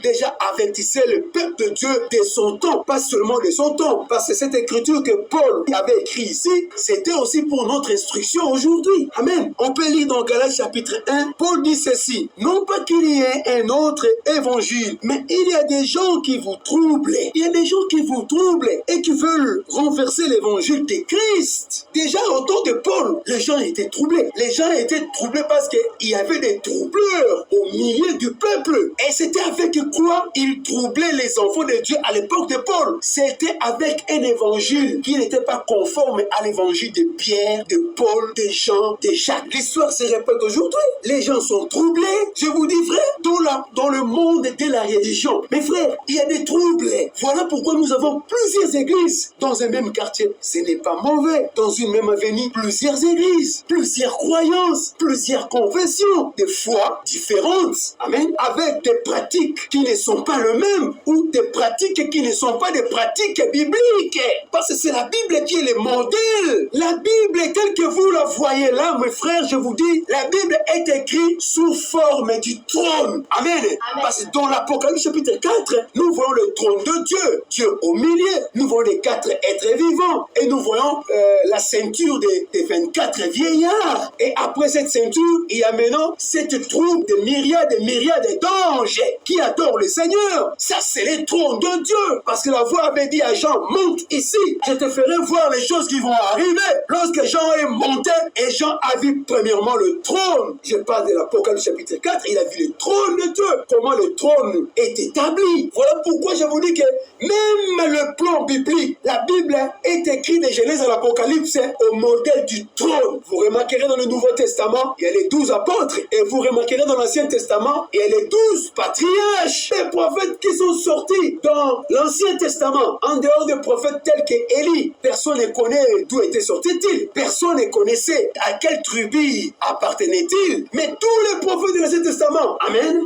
déjà avertissait le peuple de Dieu de son temps, pas seulement de son temps, parce que cette écriture que Paul avait écrite ici, c'était aussi pour notre instruction aujourd'hui. Amen. On peut lire dans Galates chapitre 1, Paul dit ceci: non pas qu'il y ait un autre évangile, mais il y a des gens qui vous troublent. Il y a des gens qui vous troublent et qui veulent renverser l'évangile de Christ. Déjà au temps de Paul, les gens étaient troublés. Les gens étaient troublés parce qu'il y avait des troubleurs au milieu du peuple. Et c'était avec quoi ils troublaient les enfants de Dieu à l'époque de Paul? C'était avec un évangile qui n'était pas conforme à l'évangile de Pierre, de Paul, de Jean, de Jacques. L'histoire se répète aujourd'hui. Les gens sont troublés. Je vous dis, frère, dans le monde de la religion. Mes frères, il y a des troubles. Voilà pourquoi nous avons plusieurs églises dans un même quartier. Ce n'est pas mauvais. Dans une même avenue, plusieurs églises, plusieurs croyances, plusieurs confessions, des foi différentes. Amen. Avec des pratiques qui ne sont pas les mêmes ou des pratiques qui ne sont pas des pratiques bibliques. Parce que c'est la Bible qui est le modèle. La Bible telle que vous la voyez là, mes frères, je vous dis, la Bible est écrite sous forme du trône. Amen. Amen. Parce que dans l'Apocalypse chapitre 4, nous voyons le trône de Dieu. Dieu au milieu. Nous voyons les 4 êtres vivants. Et nous voyons la ceinture des 24 vieillards. Et après cette ceinture, il y a maintenant cette troupe de myriades et myriades d'anges qui adorent le Seigneur. Ça, c'est le trône de Dieu. Parce que la voix avait dit à Jean, monte ici. Je te ferai voir les choses qui vont arriver. Lorsque Jean est monté, et Jean a vu premièrement le trône. Je parle de l'Apocalypse chapitre 4. Il a vu le trône de Dieu. Comment le trône est établi. Voilà pourquoi je vous dis que même le plan biblique, la Bible est écrite de Genèse à l'Apocalypse au modèle du trône. Vous remarquerez dans le Nouveau Testament, il y a les 12 apôtres. Et vous remarquerez dans l'Ancien Testament, il y a les 12 patriarches. Les prophètes qui sont sortis dans l'Ancien Testament, en dehors des prophètes tels qu'Élie. Personne ne connaît d'où était sorti-il. Personne ne connaissait à quelle tribu appartenait-il. Mais tous les prophètes de l'Ancien Testament, amen,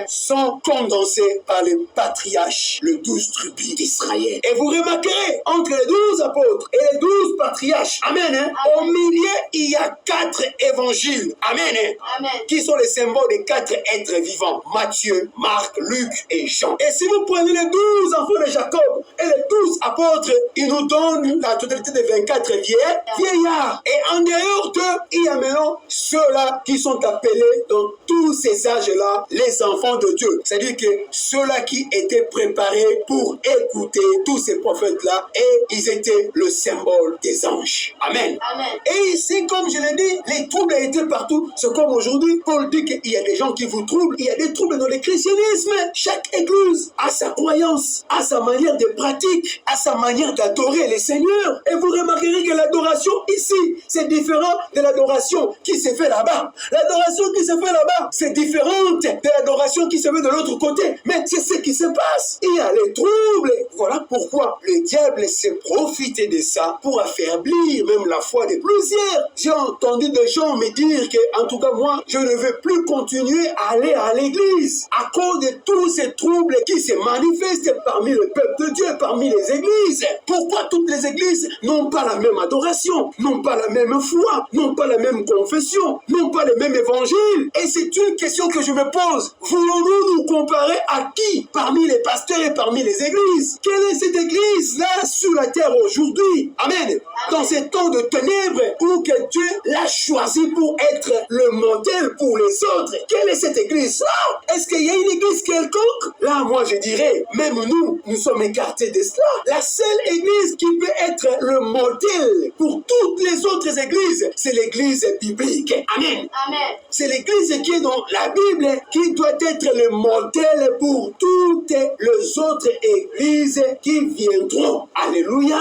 sont condensés par les patriarches, les 12 tribus d'Israël. Et vous remarquerez, entre les 12 apôtres et les 12 patriarches, amen, au milieu, il y a 4 évangiles, amen, qui sont les symboles des 4 êtres vivants, Matthieu, Marc, Luc et Jean. Et si vous prenez les 12 enfants de Jacob et les 12 apôtres, ils nous donnent la totalité des 24 vieillards. Et en dehors d'eux, il y a maintenant ceux-là qui sont appelés dans tous ces âges-là, les enfants de Dieu. C'est-à-dire que ceux-là qui étaient préparés pour écouter tous ces prophètes-là, et ils étaient le symbole des anges. Amen. Et ici, comme je l'ai dit, les troubles étaient partout. C'est comme aujourd'hui, Paul dit qu'il y a des gens qui vous troublent. Il y a des troubles dans le christianisme. Chaque église a sa croyance, a sa manière de pratique, a sa manière d'adorer le Seigneur. Et vous remarquerez que l'adoration ici, c'est différent de l'adoration qui s'est fait là-bas. L'adoration qui qui se fait là-bas, c'est différent de l'adoration qui se fait de l'autre côté. Mais c'est ce qui se passe. Il y a les troubles. Voilà pourquoi le diable s'est profité de ça pour affaiblir même la foi de plusieurs. J'ai entendu des gens me dire que, en tout cas moi, je ne veux plus continuer à aller à l'église à cause de tous ces troubles qui se manifestent parmi le peuple de Dieu, parmi les églises. Pourquoi toutes les églises n'ont pas la même adoration, n'ont pas la même foi, n'ont pas la même confession, n'ont pas le même évangile? Et c'est une question que je me pose. Voulons-nous nous comparer à qui parmi les pasteurs et parmi les églises? Quelle est cette église-là sur la terre aujourd'hui? Amen. Dans ces temps de ténèbres où que Dieu l'a choisi pour être le modèle pour les autres. Quelle est cette église-là? Est-ce qu'il y a une église quelconque? Là, moi, je dirais, même nous sommes écartés de cela. La seule église qui peut être le modèle pour toutes les autres églises, c'est l'église biblique. Amen. Amen. C'est l'église qui est dans la Bible qui doit être le modèle pour toutes les autres églises qui viendront. Alléluia.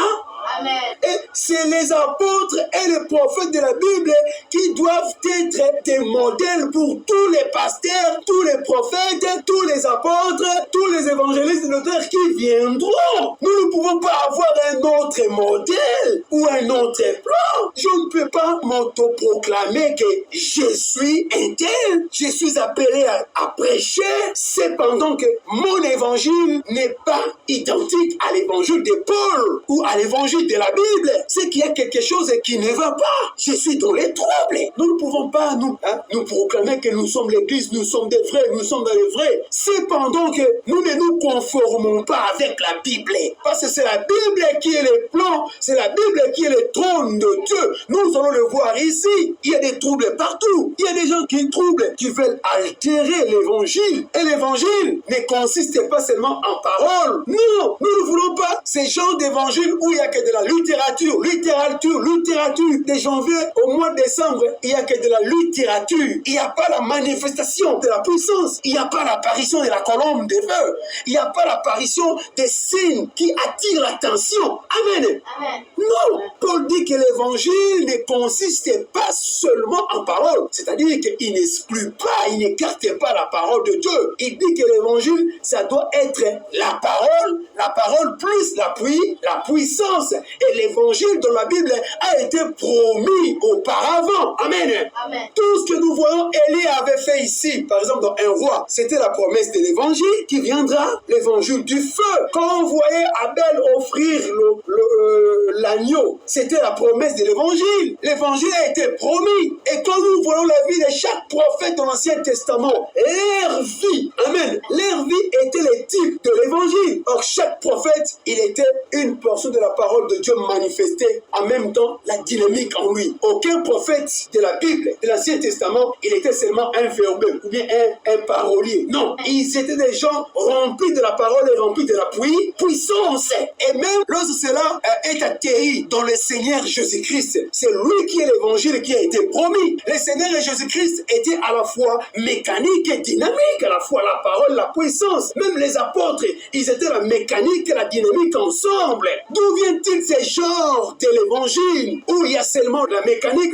Amen. Et c'est les apôtres et les prophètes de la Bible qui doivent être des modèles pour tous les pasteurs, tous les prophètes, tous les apôtres, tous les évangélistes de notre terre qui viendront. Nous ne pouvons pas avoir un autre modèle ou un autre plan. Je ne peux pas m'autoproclamer que je suis un tel. Je suis appelé à prêcher, cependant que mon évangile n'est pas identique à l'évangile de Paul ou à l'évangile de la Bible. C'est qu'il y a quelque chose qui ne va pas. Je suis dans les troubles. Nous ne pouvons pas nous proclamer que nous sommes l'église, nous sommes des vrais, nous sommes dans les vrais. Cependant que nous ne nous conformons pas avec la Bible. Parce que c'est la Bible qui est le plan, c'est la Bible qui est le trône de Dieu. Nous allons le voir ici. Il y a des troubles partout. Il y a des gens qui troublent, qui veulent altérer l'évangile. Et l'évangile ne consiste pas seulement en paroles. Non, nous ne voulons pas ces genres d'évangile où il y a que de la littérature. De janvier au mois de décembre, il n'y a que de la littérature. Il n'y a pas la manifestation de la puissance. Il n'y a pas l'apparition de la colombe de feu. Il n'y a pas l'apparition des signes qui attirent l'attention. Amen. Amen. Non, Paul dit que l'évangile ne consiste pas seulement en parole. C'est-à-dire qu'il n'exclut pas, il n'écarte pas la parole de Dieu. Il dit que l'évangile, ça doit être la parole plus la puissance. Et l'évangile dans la Bible a été promis auparavant. Amen. Amen. Tout ce que nous voyons Élie avait fait ici, par exemple dans un roi, c'était la promesse de l'évangile qui viendra, l'évangile du feu. Quand on voyait Abel offrir l'agneau, c'était la promesse de l'évangile. L'évangile a été promis. Et quand nous voyons la vie de chaque prophète dans l'Ancien Testament, leur vie, amen, leur vie était le type de l'évangile. Or, chaque prophète, il était une portion de la parole de Dieu manifestait en même temps la dynamique en lui. Aucun prophète de la Bible, de l'Ancien Testament, il était seulement un verbeux ou bien un parolier. Non, ils étaient des gens remplis de la parole et remplis de la puissance. Et même lorsque cela est atterri dans le Seigneur Jésus-Christ, c'est lui qui est l'évangile qui a été promis. Le Seigneur Jésus-Christ était à la fois mécanique et dynamique, à la fois la parole, la puissance. Même les apôtres, ils étaient la mécanique et la dynamique ensemble. D'où vient-il ces genres de l'évangile où il y a seulement la mécanique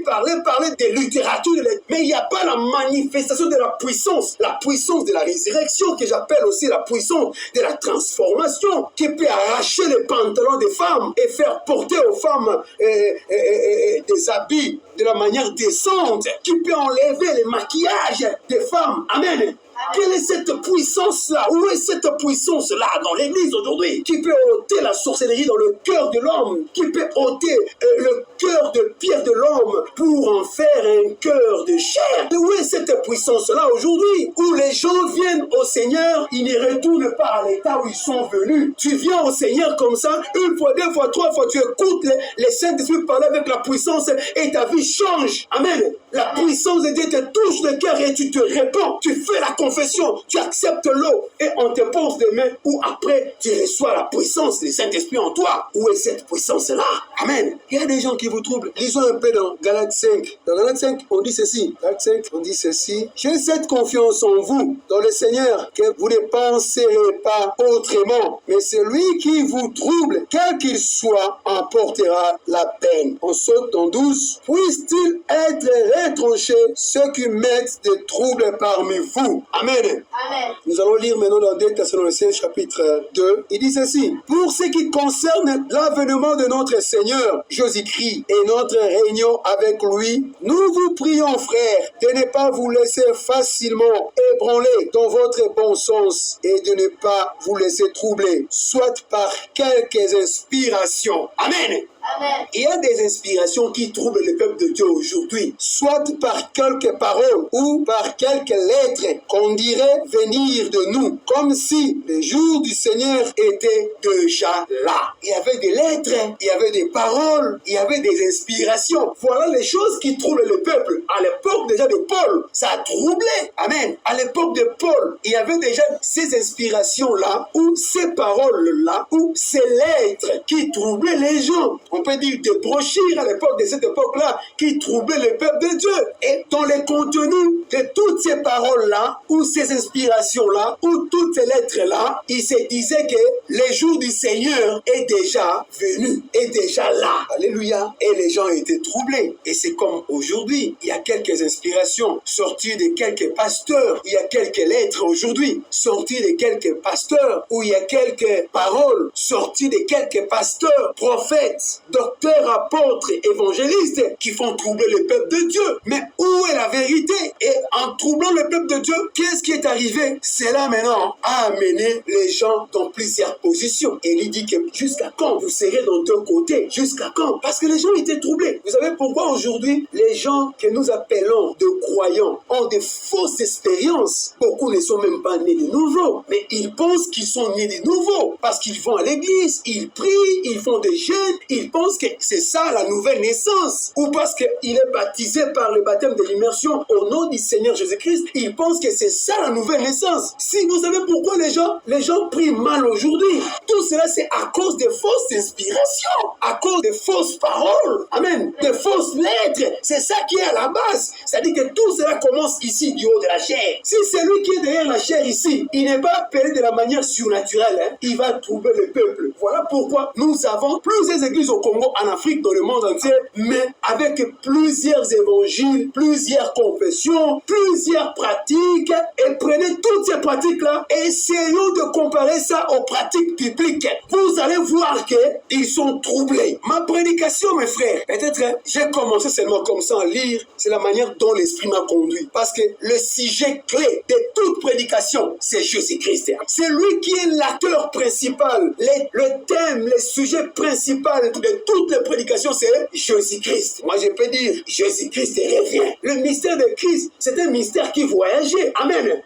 parlait de littérature, mais il n'y a pas la manifestation de la puissance de la résurrection que j'appelle aussi la puissance de la transformation qui peut arracher les pantalons des femmes et faire porter aux femmes des habits de la manière décente, qui peut enlever les maquillages des femmes. Amen. Quelle est cette puissance-là? Où est cette puissance-là dans l'Église aujourd'hui? Qui peut ôter la sorcellerie dans le cœur de l'homme? Qui peut ôter le cœur de pierre de l'homme pour en faire un cœur de chair? Où est cette puissance-là aujourd'hui? Où les gens viennent au Seigneur, ils ne retournent pas à l'état où ils sont venus. Tu viens au Seigneur comme ça, une fois, deux fois, trois fois, tu écoutes les Saint-Esprit parler avec la puissance et ta vie change. Amen. La puissance de Dieu te touche le cœur et tu te répands. Tu fais la confession, tu acceptes l'eau et on te pose des mains ou après tu reçois la puissance du Saint-Esprit en toi. Où est cette puissance-là? Amen. Il y a des gens qui vous troublent. Lisons un peu dans Galates 5. Dans Galates 5, on dit ceci. Galates 5, on dit ceci. J'ai cette confiance en vous, dans le Seigneur, que vous ne penserez pas autrement. Mais celui qui vous trouble, quel qu'il soit, emportera la peine. On saute dans 12. Puisse-t-il être retranché ceux qui mettent des troubles parmi vous. Amen. Amen. Nous allons lire maintenant dans 2 Thessaloniciens chapitre 2. Il dit ceci. Pour ce qui concerne l'avènement de notre Seigneur Jésus-Christ et notre réunion avec lui, nous vous prions, frères, de ne pas vous laisser facilement ébranler dans votre bon sens et de ne pas vous laisser troubler, soit par quelques inspirations. Amen. Amen. Il y a des inspirations qui troublent le peuple de Dieu aujourd'hui, soit par quelques paroles ou par quelques lettres qu'on dirait venir de nous, comme si les jours du Seigneur étaient déjà là. Il y avait des lettres, il y avait des paroles, il y avait des inspirations. Voilà les choses qui troublent le peuple. À l'époque déjà de Paul, ça a troublé. Amen. À l'époque de Paul, il y avait déjà ces inspirations-là, ou ces paroles-là, ou ces lettres qui troublaient les gens. On peut dire des brochures à l'époque de cette époque-là qui troublaient le peuple de Dieu. Et dans les contenus de toutes ces paroles-là, ou ces inspirations-là, ou toutes ces lettres-là, il se disait que le jour du Seigneur est déjà venu, est déjà là. Alléluia. Et les gens étaient troublés. Et c'est comme aujourd'hui, il y a quelques inspirations sorties de quelques pasteurs, il y a quelques lettres aujourd'hui sorties de quelques pasteurs, ou il y a quelques paroles sorties de quelques pasteurs, prophètes, docteurs, apôtres, évangélistes qui font troubler le peuple de Dieu. Mais où est la vérité? Et en troublant le peuple de Dieu, qu'est-ce qui est arrivé? Cela maintenant a amené les gens dans plusieurs positions. Et il dit que jusqu'à quand vous serez dans deux côtés? Jusqu'à quand? Parce que les gens étaient troublés. Vous savez pourquoi aujourd'hui les gens que nous appelons de croyants ont de fausses expériences? Beaucoup ne sont même pas nés de nouveau, mais ils pensent qu'ils sont nés de nouveau parce qu'ils vont à l'église, ils prient, ils font des jeûnes, ils pensent que c'est ça la nouvelle naissance, ou parce qu'il est baptisé par le baptême de l'immersion au nom du Seigneur Jésus-Christ, ils pensent que c'est ça la nouvelle naissance. Si vous savez pourquoi les gens prient mal aujourd'hui, tout cela c'est à cause des fausses inspirations, à cause des fausses paroles, amen, des fausses lettres. C'est ça qui est à la base. C'est-à-dire que tout cela commence ici du haut de la chair. Si celui qui est derrière la chair ici, il n'est pas appelé de la manière surnaturelle, il va troubler le peuple. Voilà pourquoi nous avons plusieurs églises au Congo, en Afrique, dans le monde entier, mais avec plusieurs évangiles, plusieurs confessions, plusieurs pratiques. Et prenez toutes ces pratiques-là et essayons de comparer ça aux pratiques bibliques. Vous allez voir qu'ils sont troublés. Ma prédication, mes frères, peut-être j'ai commencé seulement comme ça à lire, c'est la manière dont l'Esprit m'a conduit. Parce que le sujet clé de toute prédication, c'est Jésus-Christ. C'est lui qui est l'acteur principal. Le thème, le sujet principal de toutes les prédications, c'est Jésus-Christ. Moi, je peux dire, Jésus-Christ revient. Le mystère de Christ, c'est un mystère qui voyageait. Amen.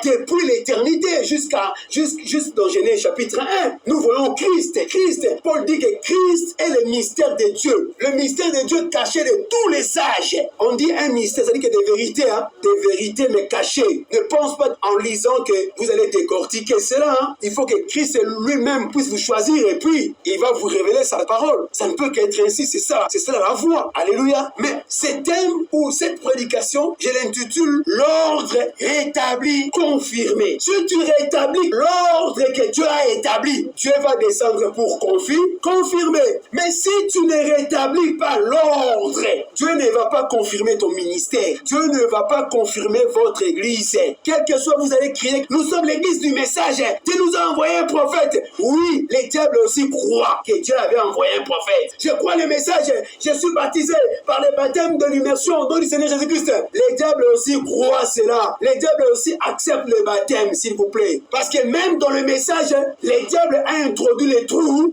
Depuis l'éternité juste dans Genèse chapitre 1, nous voyons Christ. Paul dit que Christ est le mystère de Dieu. Le mystère de Dieu caché de tous les sages. On dit un mystère, c'est-à-dire que des vérités mais cachées. Ne pense pas en lisant que vous allez décortiquer cela. Il faut que Christ lui-même puisse vous choisir et puis il va vous révéler sa parole. Ça ne peut qu'être ainsi, c'est ça la voie. Alléluia. Mais ce thème ou cette prédication, je l'intitule l'ordre rétabli, confirmé. Si tu rétablis l'ordre que Dieu a établi, Dieu va descendre pour confirmer. Mais si tu ne rétablis pas l'ordre, Dieu ne va pas confirmer ton ministère. Dieu ne va pas confirmer votre église. Quel que soit, vous allez crier, nous sommes l'église du message. Dieu nous a envoyé un prophète. Oui, les diables aussi croient que Dieu avait envoyé un prophète. Je crois le message. Je suis baptisé par le baptême de l'immersion au nom du Seigneur Jésus-Christ. Les diables aussi croient cela. Les diables aussi acceptent le baptême, s'il vous plaît. Parce que même dans le message, les diables ont introduit les troubles.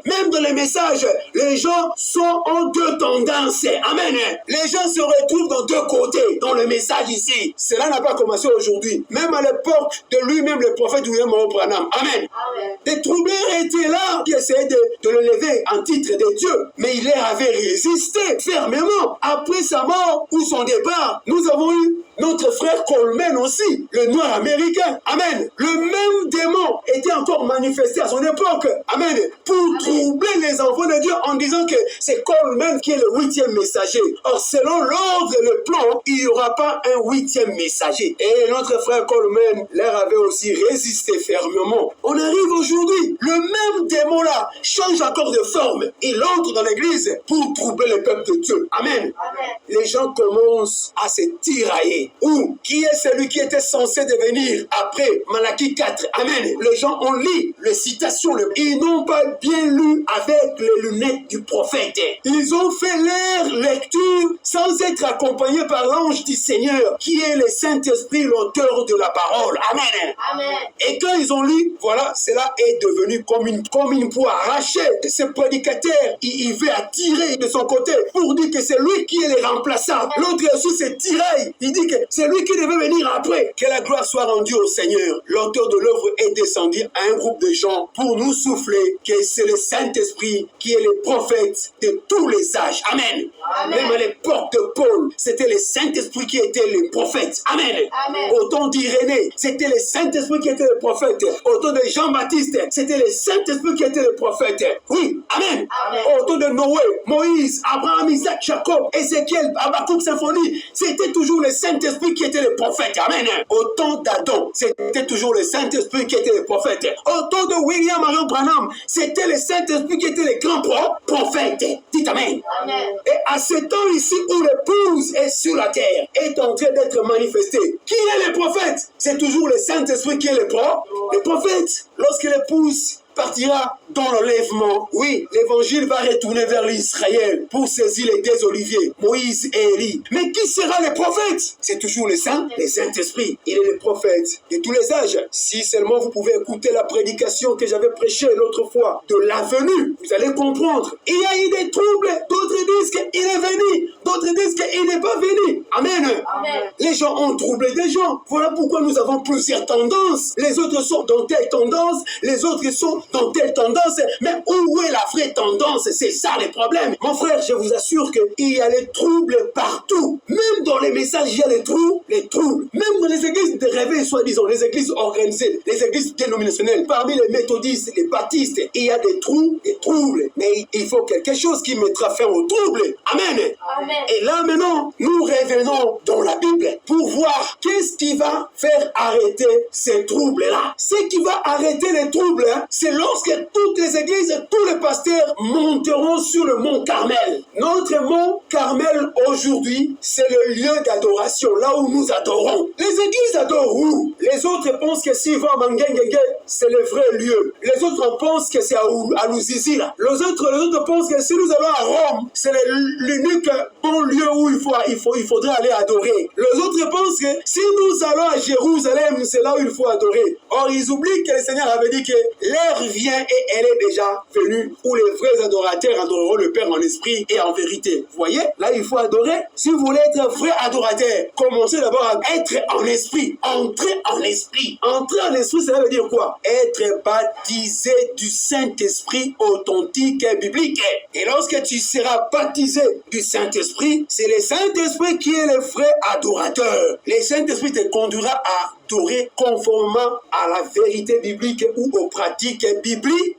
Même dans les messages, les gens sont en deux tendances. Amen. Les gens se retrouvent dans deux côtés dans le message ici. Cela n'a pas commencé aujourd'hui. Même à l'époque de lui-même, le prophète William Branham. Amen. Des troubleurs étaient là qui essayaient de le lever en titre de Dieu. Mais il leur avait résisté fermement. Après sa mort ou son départ, nous avons eu notre frère Coleman Coleman aussi, le noir américain. Amen. Le même démon était encore manifesté à son époque. Amen. Pour troubler les enfants de Dieu en disant que c'est Coleman qui est le 8e messager. Or, selon l'ordre et le plan, il n'y aura pas un 8e messager. Et notre frère Coleman leur avait aussi résisté fermement. On arrive aujourd'hui, le même démon-là change encore de forme. Il entre dans l'église pour troubler le peuple de Dieu. Amen. Amen. Les gens commencent à se tirailler. Ou qui est celui qui était censé devenir après Malachie 4? Amen. Les gens ont lu les citations. Ils n'ont pas bien lu avec les lunettes du prophète. Ils ont fait leur lecture sans être accompagnés par l'ange du Seigneur, qui est le Saint-Esprit, l'auteur de la parole. Amen. Amen. Et quand ils ont lu, voilà, cela est devenu comme une poire arrachée. Ce prédicateur, il veut attirer de son côté pour dire que c'est lui qui est le remplaçant. L'autre aussi se tiraille. Il dit que c'est lui qui devait venir après. Que la gloire soit rendue au Seigneur. L'auteur de l'œuvre est descendu à un groupe de gens pour nous souffler que c'est le Saint-Esprit qui est le prophète de tous les âges. Amen. Amen. Même à l'époque de Paul, c'était le Saint-Esprit qui était le prophète. Amen. Amen. Au temps d'Irénée, c'était le Saint-Esprit qui était le prophète. Au temps de Jean-Baptiste, c'était le Saint-Esprit qui était le prophète. Oui. Amen. Amen. Au temps de Noé, Moïse, Abraham, Isaac, Jacob, Ézéchiel, Habakkuk, Symphonie, c'était toujours le Saint-Esprit qui était le prophète. Amen. Au temps d'Adam, c'était toujours le Saint-Esprit qui était le prophète. Au temps de William Marion Branham, c'était le Saint-Esprit qui était le grand prophète. Dites Amen. Amen. Et à ce temps ici où l'épouse est sur la terre, est en train d'être manifestée. Qui est le prophète? C'est toujours le Saint-Esprit qui est le prophète. Lorsque l'épouse partira dans l'enlèvement, oui, l'évangile va retourner vers l'Israël pour saisir les deux oliviers, Moïse et Élie. Mais qui sera le prophète? C'est toujours le Saint-Esprit. Il est le prophète de tous les âges. Si seulement vous pouvez écouter la prédication que j'avais prêchée l'autre fois de la venue, vous allez comprendre. Il y a eu des troubles. D'autres disent qu'il est venu. D'autres disent qu'il n'est pas venu. Amen. Amen. Les gens ont troublé des gens. Voilà pourquoi nous avons plusieurs tendances. Les autres sont dans telle tendance, les autres sont dans telle tendance. Mais où est la vraie tendance? C'est ça le problème. Mon frère, je vous assure qu'il y a les troubles partout. Même dans les messages, il y a les troubles. Même dans les églises de réveil, soi-disant, les églises organisées, les églises dénominationnelles, parmi les méthodistes, les baptistes, il y a des troubles. Mais il faut quelque chose qui mettra fin aux troubles. Amen. Amen. Et là maintenant, nous revenons dans la Bible pour voir qu'est-ce qui va faire arrêter ces troubles-là. Ce qui va arrêter les troubles, c'est lorsque toutes les églises, tous les pasteurs monteront sur le mont Carmel. Notre mont Carmel aujourd'hui, c'est le lieu d'adoration, là où nous adorons. Les églises adorent où? Les autres pensent que s'ils vont à Mangengue, c'est le vrai lieu. Les autres pensent que c'est à Luzizi, là. Les autres pensent que si nous allons à Rome, c'est l'unique bon lieu où il faudrait aller adorer. Les autres pensent que si nous allons à Jérusalem, c'est là où il faut adorer. Or, ils oublient que le Seigneur avait dit que l'heure vient et elle est déjà venue où les vrais adorateurs adoreront le Père en esprit et en vérité. Vous voyez? Là, il faut adorer. Si vous voulez être un vrai adorateur, commencez d'abord à être en esprit. Entrer en esprit. Entrer en esprit, ça veut dire quoi? Être baptisé du Saint-Esprit authentique et biblique. Et lorsque tu seras baptisé du Saint-Esprit, c'est le Saint-Esprit qui est le vrai adorateur. Le Saint-Esprit te conduira à adorer conformément à la vérité biblique ou aux pratiques bibliques.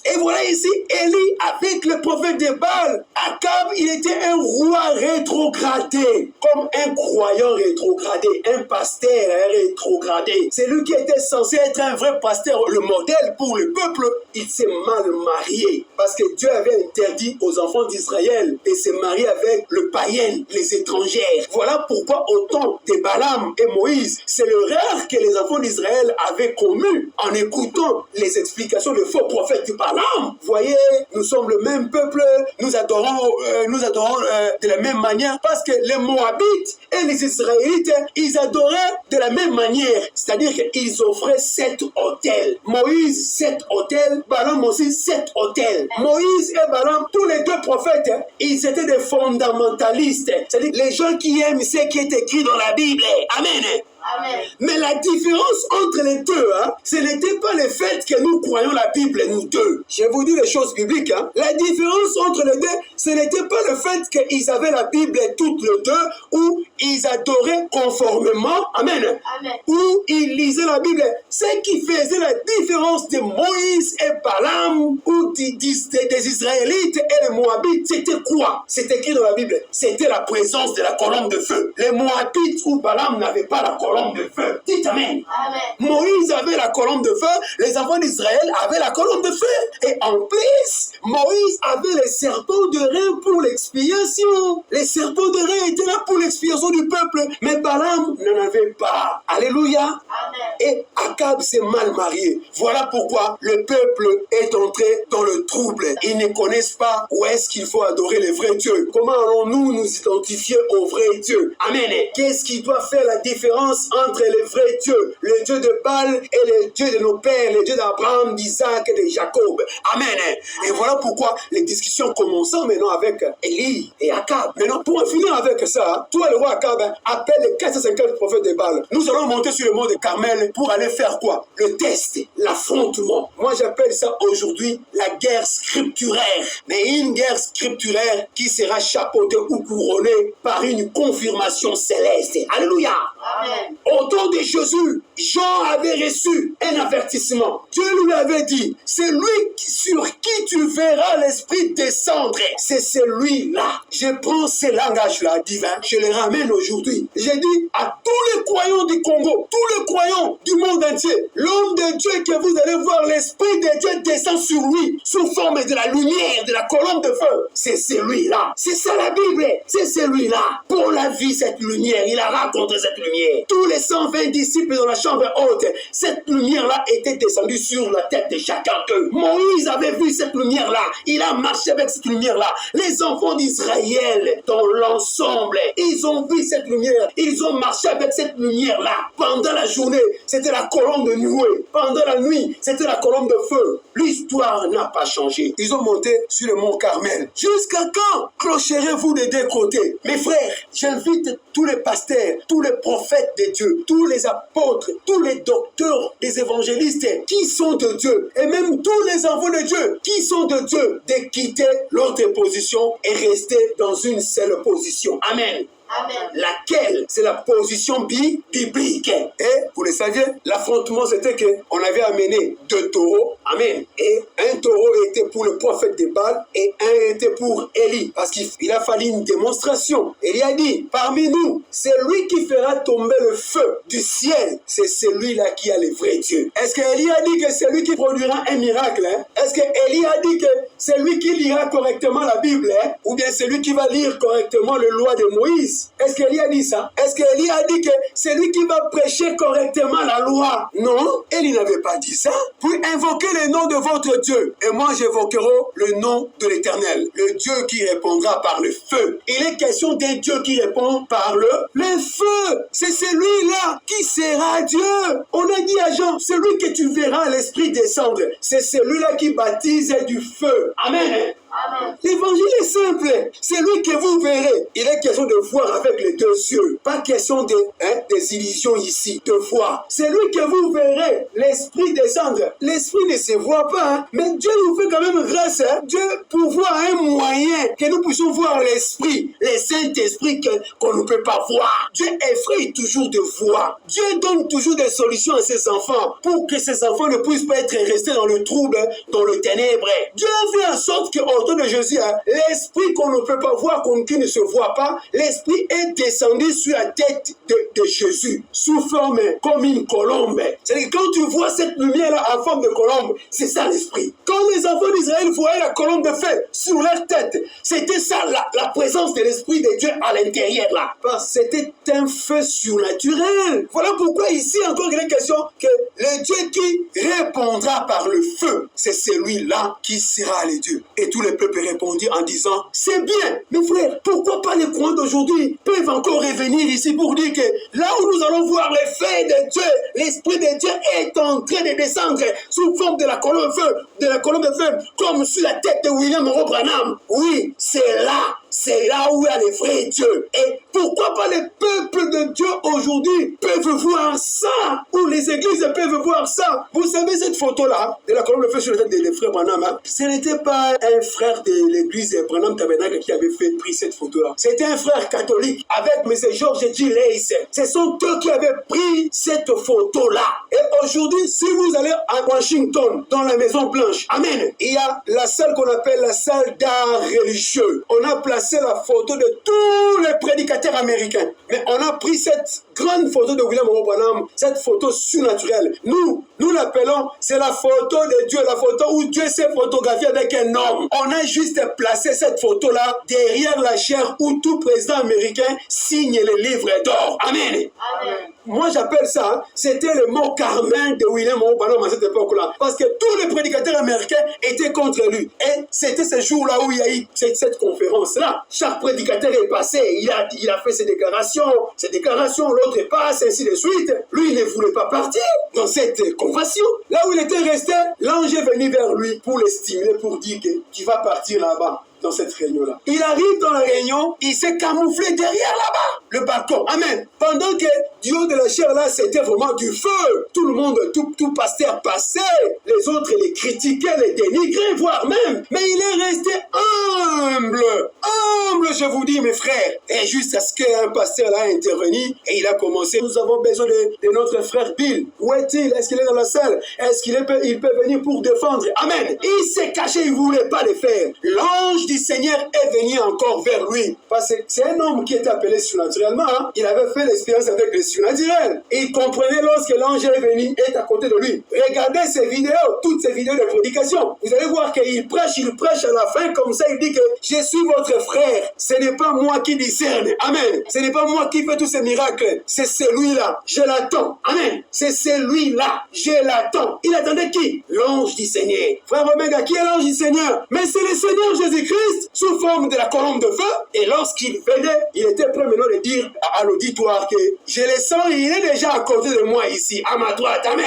Et voilà ici, Élie, avec le prophète de Baal, Akab, il était un roi rétrogradé, comme un croyant rétrogradé, un pasteur rétrogradé. C'est lui qui était censé être un vrai pasteur, le modèle pour le peuple. Il s'est mal marié, parce que Dieu avait interdit aux enfants d'Israël de se marier avec le païen, les étrangères. Voilà pourquoi au temps de Balaam et Moïse, c'est l'erreur que les enfants d'Israël avaient commis en écoutant les explications de faux prophètes du Balaam. Voyez, nous sommes le même peuple, nous adorons de la même manière, parce que les Moabites et les Israélites, ils adoraient de la même manière, c'est-à-dire qu'ils offraient 7 autels. Moïse, 7 autels, Balaam aussi 7 autels. Moïse et Balaam, tous les deux prophètes, ils étaient des fondamentalistes, c'est-à-dire les gens qui aiment ce qui est écrit dans la Bible. Amen. Amen. Mais la différence entre les deux, ce n'était pas le fait que nous croyons la Bible, nous deux. Je vous dis les choses bibliques. La différence entre les deux, ce n'était pas le fait qu'ils avaient la Bible toutes les deux ou ils adoraient conformément, amen, Amen. ou ils lisaient la Bible. Ce qui faisait la différence de Moïse et Balaam, ou des Israélites et les Moabites, c'était quoi? C'est écrit dans la Bible. C'était la présence de la colonne de feu. Les Moabites ou Balaam n'avaient pas la colonne de feu. Dites amen. Amen. Moïse avait la colonne de feu, les enfants d'Israël avaient la colonne de feu. Et en plus, Moïse avait les serpents de rein pour l'expiation. Les serpents de rein étaient là pour l'expiation du peuple, mais Balaam n'en avait pas. Alléluia. Amen. Et Akab s'est mal marié. Voilà pourquoi le peuple est entré dans le trouble. Ils ne connaissent pas où est-ce qu'il faut adorer les vrais dieux. Comment allons-nous nous identifier aux vrais dieux? Amen. Qu'est-ce qui doit faire la différence entre les vrais dieux, le Dieu de Baal et le Dieu de nos pères, le Dieu d'Abraham, d'Isaac et de Jacob? Amen. Et voilà pourquoi les discussions commencent maintenant avec Élie et Akab. Maintenant, pour en finir avec ça, toi le roi Akab appelle les 450 prophètes de Baal. Nous allons monter sur le mont de Carmel pour aller faire quoi? Le test, l'affrontement. Moi j'appelle ça aujourd'hui la guerre scripturaire. Mais une guerre scripturaire qui sera chapeautée ou couronnée par une confirmation céleste. Alléluia. Amen. Au temps de Jésus, Jean avait reçu un avertissement. Dieu lui avait dit, c'est lui sur qui tu verras l'Esprit descendre. C'est celui-là. Je prends ces langages-là divins, je les ramène aujourd'hui. J'ai dit à tous les croyants du Congo, tous les croyants du monde entier, l'homme de Dieu que vous allez voir, l'Esprit de Dieu descend sur lui, sous forme de la lumière, de la colonne de feu. C'est celui-là. C'est ça la Bible. C'est celui-là. Pour la vie, cette lumière, il a raconté cette lumière. Tous les 120 disciples dans la chambre haute, cette lumière-là était descendue sur la tête de chacun d'eux. Moïse avait vu cette lumière-là. Il a marché avec cette lumière-là. Les enfants d'Israël, dans l'ensemble, ils ont vu cette lumière. Ils ont marché avec cette lumière-là. Pendant la journée, c'était la colonne de nuée. Pendant la nuit, c'était la colonne de feu. L'histoire n'a pas changé. Ils ont monté sur le mont Carmel. Jusqu'à quand clocherez-vous des deux côtés? Mes frères, j'invite tous les pasteurs, tous les prophètes de Dieu, tous les apôtres, tous les docteurs, les évangélistes qui sont de Dieu, et même tous les enfants de Dieu qui sont de Dieu, de quitter l'autre position et rester dans une seule position. Amen. Amen. Laquelle? C'est la position biblique. Et vous le saviez, l'affrontement c'était qu'on avait amené 2 taureaux. Amen. Et un taureau était pour le prophète de Baal et un était pour Élie. Parce qu'il a fallu une démonstration. Élie a dit, parmi nous, c'est lui qui fera tomber le feu du ciel. C'est celui-là qui a le vrai Dieu. Est-ce que Élie a dit que c'est lui qui produira un miracle? Est-ce que Élie a dit que c'est lui qui lira correctement la Bible? Ou bien c'est lui qui va lire correctement le loi de Moïse? Est-ce qu'Élie a dit ça? Est-ce qu'Élie a dit que c'est lui qui va prêcher correctement la loi? Non, Élie n'avait pas dit ça. Puis invoquez le nom de votre Dieu. Et moi j'évoquerai le nom de l'Éternel. Le Dieu qui répondra par le feu. Il est question d'un Dieu qui répond par le feu. C'est celui-là qui sera Dieu. On a dit à Jean, celui que tu verras l'Esprit descendre. C'est celui-là qui baptise du feu. Amen. Amen. L'évangile est simple. C'est lui que vous verrez. Il est question de voir avec les 2 yeux. Pas question des illusions ici, de voir. C'est lui que vous verrez. L'Esprit descendre. L'Esprit ne se voit pas. Mais Dieu nous fait quand même grâce. Dieu pourvoit un moyen que nous puissions voir l'Esprit. Le Saint-Esprit qu'on ne peut pas voir. Dieu effraie toujours de voir. Dieu donne toujours des solutions à ses enfants pour que ses enfants ne puissent pas être restés dans le trouble, dans le ténèbre. Dieu fait en sorte que au temps de Jésus, l'Esprit qu'on ne peut pas voir, qui ne se voit pas, l'Esprit est descendu sur la tête de Jésus, sous forme comme une colombe. C'est-à-dire que quand tu vois cette lumière-là en forme de colombe, c'est ça l'Esprit. Quand les enfants d'Israël voyaient la colombe de feu sur leur tête, c'était ça la présence de l'Esprit de Dieu à l'intérieur là. Parce que c'était un feu surnaturel. Voilà pourquoi ici encore il est question que le Dieu qui répondra par le feu, c'est celui-là qui sera le Dieu. Et tous les peuples répondirent en disant, c'est bien, mes frères, pourquoi pas les croyants d'aujourd'hui peuvent encore revenir ici pour dire que là où nous allons voir les faits de Dieu, l'Esprit de Dieu est en train de descendre sous forme de la colonne de feu, comme sur la tête de William Monroe Branham. Oui, c'est là c'est là où il y a les vrais dieux. Et pourquoi pas les peuples de Dieu aujourd'hui peuvent voir ça, ou les églises peuvent voir ça. Vous savez cette photo-là, de la colonne de feu sur la tête des frères Branham, hein? Ce n'était pas un frère de l'église Branham Tabernacle qui avait pris cette photo-là. C'était un frère catholique avec M. George G. Lace. Ce sont eux qui avaient pris cette photo-là. Et aujourd'hui, si vous allez à Washington, dans la Maison Blanche, amen, il y a la salle qu'on appelle la salle d'art religieux. On a placé la photo de tous les prédicateurs américains. Mais on a pris cette grande photo de William Monroe Branham, cette photo surnaturelle. Nous l'appelons, c'est la photo de Dieu, la photo où Dieu s'est photographié avec un homme. On a juste placé cette photo-là derrière la chaire où tout président américain signe les livres d'or. Amen. Amen. Moi, j'appelle ça, c'était le mot Carmen de William Monroe Branham à cette époque-là. Parce que tous les prédicateurs américains étaient contre lui. Et c'était ce jour-là où il y a eu cette conférence-là. Chaque prédicateur est passé, il a fait ses déclarations, l'autre passe, ainsi de suite. Lui, il ne voulait pas partir dans cette convention. Là où il était resté, l'ange est venu vers lui pour le stimuler, pour dire que tu vas partir là-bas. Dans cette réunion-là. Il arrive dans la réunion, il s'est camouflé derrière là-bas, le balcon. Amen. Pendant que du haut de la chair là, c'était vraiment du feu. Tout le monde, tout pasteur passait. Les autres les critiquaient, les dénigraient, voire même. Mais il est resté humble. Humble, je vous dis, mes frères. Et jusqu'à ce qu'un pasteur là intervenu et il a commencé. Nous avons besoin de notre frère Bill. Où est-il? Est-ce qu'il est dans la salle? Est-ce qu'il peut venir pour défendre? Amen. Il s'est caché, il ne voulait pas le faire. L'ange du Seigneur est venu encore vers lui. Parce que c'est un homme qui est appelé surnaturellement. Hein? Il avait fait l'expérience avec le surnaturel. Et il comprenait lorsque l'ange est venu, est à côté de lui. Regardez ces vidéos, toutes ces vidéos de prédication. Vous allez voir qu'il prêche à la fin comme ça. Il dit que je suis votre frère. Ce n'est pas moi qui discerne. Amen. Ce n'est pas moi qui fais tous ces miracles. C'est celui-là. Je l'attends. Amen. C'est celui-là. Je l'attends. Il attendait qui? L'ange du Seigneur. Frère Omega, qui est l'ange du Seigneur? Mais c'est le Seigneur Jésus-Christ sous forme de la colonne de feu. Et lorsqu'il venait, il était prêt maintenant de dire à l'auditoire que je le sens, il est déjà à côté de moi ici, à ma droite. Amen.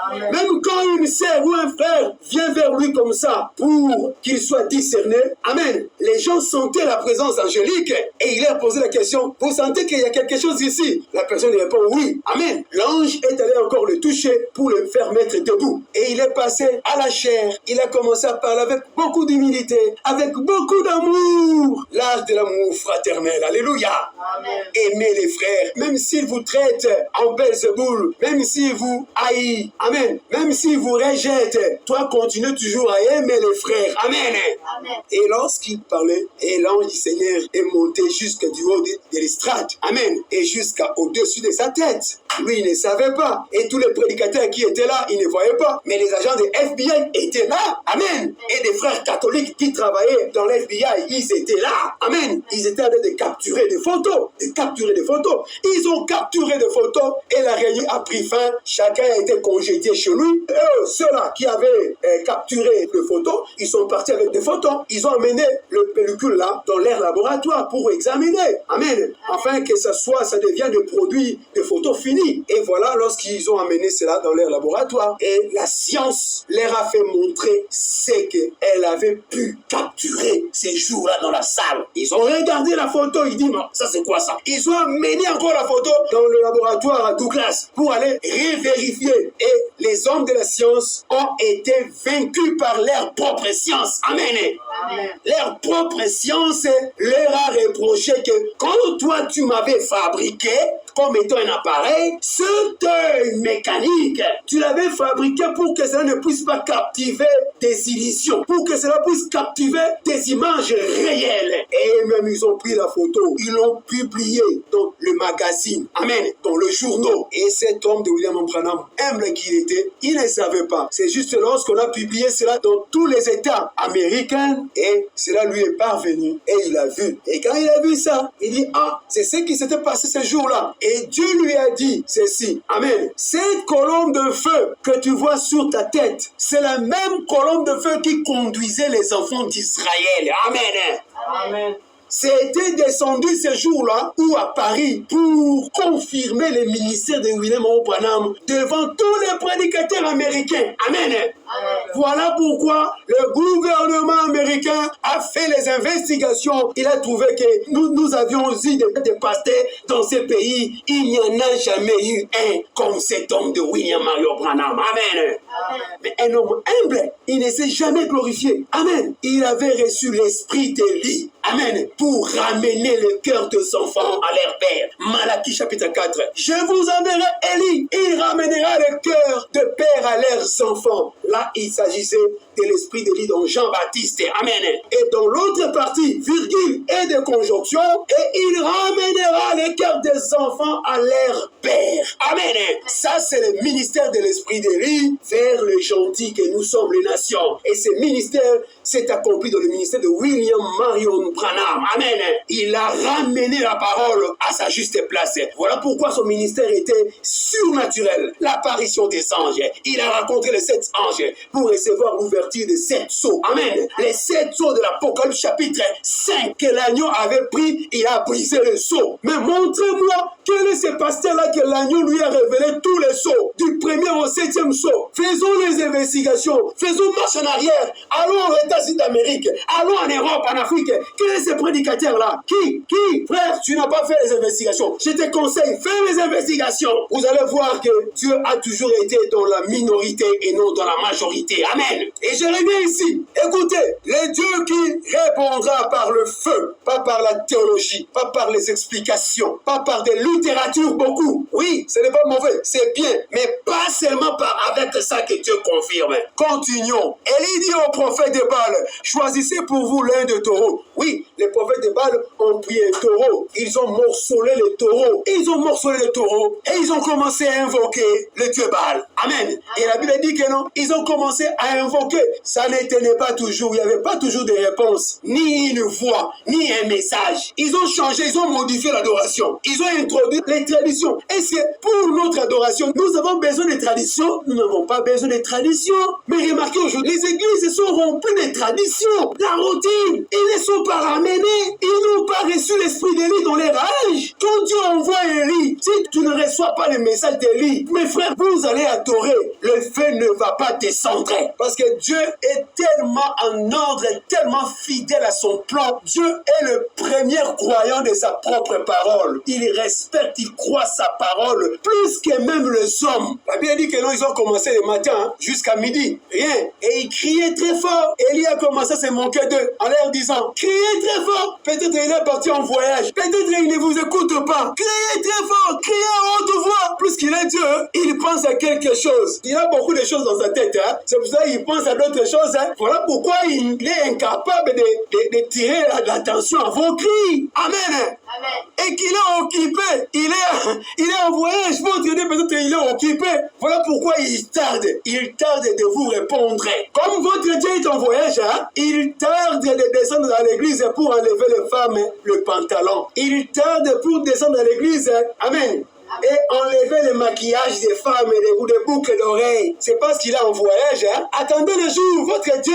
Amen. Même quand une sœur ou un frère vient vers lui comme ça pour qu'il soit discerné, amen, les gens sentaient la présence angélique et il leur posé la question, vous sentez qu'il y a quelque chose ici? La personne répond oui, amen. L'ange est allé encore le toucher pour le faire mettre debout et il est passé à la chair. Il a commencé à parler avec beaucoup d'humilité, avec beaucoup d'amour, l'âge de l'amour fraternel. Alléluia. Amen. Aimez les frères, même s'ils vous traitent en Belzéboul, même s'ils vous haïssent, amen, même s'ils vous rejettent, toi continue toujours à aimer les frères. Amen. Amen. Et lorsqu'il parlait, et l'ange du Seigneur est monté jusqu'à du haut de l'estrade. Amen. Et jusqu'au-dessus de sa tête. Lui, il ne savait pas. Et tous les prédicateurs qui étaient là, ils ne voyaient pas. Mais les agents de FBI étaient là. Amen. Et des frères catholiques qui travaillaient dans l'FBI, ils étaient là. Amen. Ils étaient en train de capturer des photos. Ils ont capturé des photos et la réunion a pris fin. Chacun a été congédié chez lui. Eux, ceux-là qui avaient capturé les photos, ils sont partis avec des photos. Ils ont amené le pellicule là dans leur laboratoire pour examiner. Amen. Afin que ça devienne des produits, des photos finies. Et voilà, lorsqu'ils ont amené cela dans leur laboratoire, et la science leur a fait montrer ce qu'elle avait pu capturer ces jours-là dans la salle. Ils ont regardé la photo, ils disent, non, ça c'est quoi ça? Ils ont amené encore la photo dans le laboratoire à Douglas pour aller revérifier. Et les hommes de la science ont été vaincus par leur propre science. Amen. Amen. Leur propre science leur a reproché que quand toi tu m'avais fabriqué comme étant un appareil, cet œil mécanique, tu l'avais fabriqué pour que cela ne puisse pas captiver des illusions, pour que cela puisse captiver des images réelles. Et même ils ont pris la photo, ils l'ont publiée dans le magazine, amen, dans le journal. Et cet homme de William Branham, humble qu'il était, il ne savait pas. C'est juste lorsqu'on a publié cela dans tous les États américains, et cela lui est parvenu, et il a vu. Et quand il a vu ça, il dit, ah, c'est ce qui s'était passé ce jour-là. Et Dieu lui a dit ceci, amen, cette colonne de feu que tu vois sur ta tête, c'est la même colonne de feu qui conduisait les enfants d'Israël. Amen. Amen. c'était descendu ce jour-là, ou à Paris, pour confirmer le ministère de William Branham devant tous les prédicateurs américains. Amen. Voilà pourquoi le gouvernement américain a fait les investigations. Il a trouvé que nous avions eu des pasteurs dans ce pays. Il n'y en a jamais eu un comme cet homme de William Mario Branham. Amen. Mais un homme humble, il ne s'est jamais glorifié. Amen. Il avait reçu l'esprit d'Élie. Amen. Pour ramener le cœur des enfants à leur père. Malachie chapitre 4. Je vous enverrai Élie. Il ramènera le cœur de père à leurs enfants. Là, il s'agissait de l'esprit d'Élie dans Jean-Baptiste. Amen. Et dans l'autre partie, virgule et de conjonction, et il ramènera le cœur des enfants à leur père. Amen. Ça, c'est le ministère de l'esprit d'Élie vers les gentils que nous sommes, les nations. Et ce ministère s'est accompli dans le ministère de William Marion Branham. Amen. Il a ramené la parole à sa juste place. Voilà pourquoi son ministère était surnaturel. L'apparition des anges. Il a rencontré les 7 anges pour recevoir l'ouverture des 7 sceaux. Amen. Les 7 sceaux de l'Apocalypse chapitre 5 que l'agneau avait pris, il a brisé le sceau. Mais montrez-moi quel est ce pasteur-là que l'agneau lui a révélé tous les sceaux, du premier au 7e sceau. Faisons les investigations, faisons marche en arrière, allons aux États-Unis d'Amérique, allons en Europe, en Afrique. Quel est ce prédicateur-là? Qui? Frère, tu n'as pas fait les investigations. Je te conseille, fais les investigations. Vous allez voir que Dieu a toujours été dans la minorité et non dans la majorité. Amen. Et je reviens ici. Écoutez, le Dieu qui répondra par le feu, pas par la théologie, pas par les explications, pas par des littératures beaucoup. Oui, ce n'est pas mauvais, c'est bien, mais pas seulement avec ça que Dieu confirme. Continuons. Élie dit au prophète de Baal, choisissez pour vous l'un de taureaux. Oui, les prophètes de Baal ont pris un taureau. Ils ont morcelé le taureau. Ils ont morcelé le taureau et ils ont commencé à invoquer le Dieu Baal. Amen. Et la Bible dit que non, ils ont commencé à invoquer. Ça n'était pas toujours, il n'y avait pas toujours de réponse, ni une voix, ni un message. Ils ont changé, ils ont modifié l'adoration. Ils ont introduit les traditions. Est-ce que pour notre adoration, nous avons besoin de traditions? Nous n'avons pas besoin de traditions. Mais remarquez aujourd'hui, les églises sont remplies de traditions. La routine, ils ne sont pas ramenés. Ils n'ont pas reçu l'esprit d'Élie dans leur âge. Quand Dieu envoie Élie, si tu ne reçois pas le message d'Élie, mes frères, vous allez adorer. Le feu ne va pas descendre. Parce que Dieu est tellement en ordre, tellement fidèle à son plan. Dieu est le premier croyant de sa propre parole. Il respecte, il croit sa parole plus que même les hommes. La Bible dit que non, ils ont commencé le matin jusqu'à midi. Rien. Et ils criaient très fort. Élie a commencé à se moquer d'eux en leur disant, criez très fort. Peut-être il est parti en voyage. Peut-être il ne vous écoute pas. Criez très fort. Criez à haute voix. Plus qu'il est Dieu, il pense à quelque chose. Il a beaucoup de choses dans sa tête. C'est pour ça qu'il pense à d'autres choses. Voilà pourquoi il est incapable de tirer l'attention à vos cris. Amen. Amen. Et qu'il est occupé. Il est en voyage. Votre Dieu, peut-être il est occupé. Voilà pourquoi il tarde. Il tarde de vous répondre. Comme votre Dieu est en voyage, il tarde de descendre dans l'église pour enlever les femmes le pantalon. Il tarde pour descendre dans l'église. Amen. Et enlever le maquillage des femmes et des boucles d'oreilles. C'est parce qu'il est en voyage. Attendez le jour où votre Dieu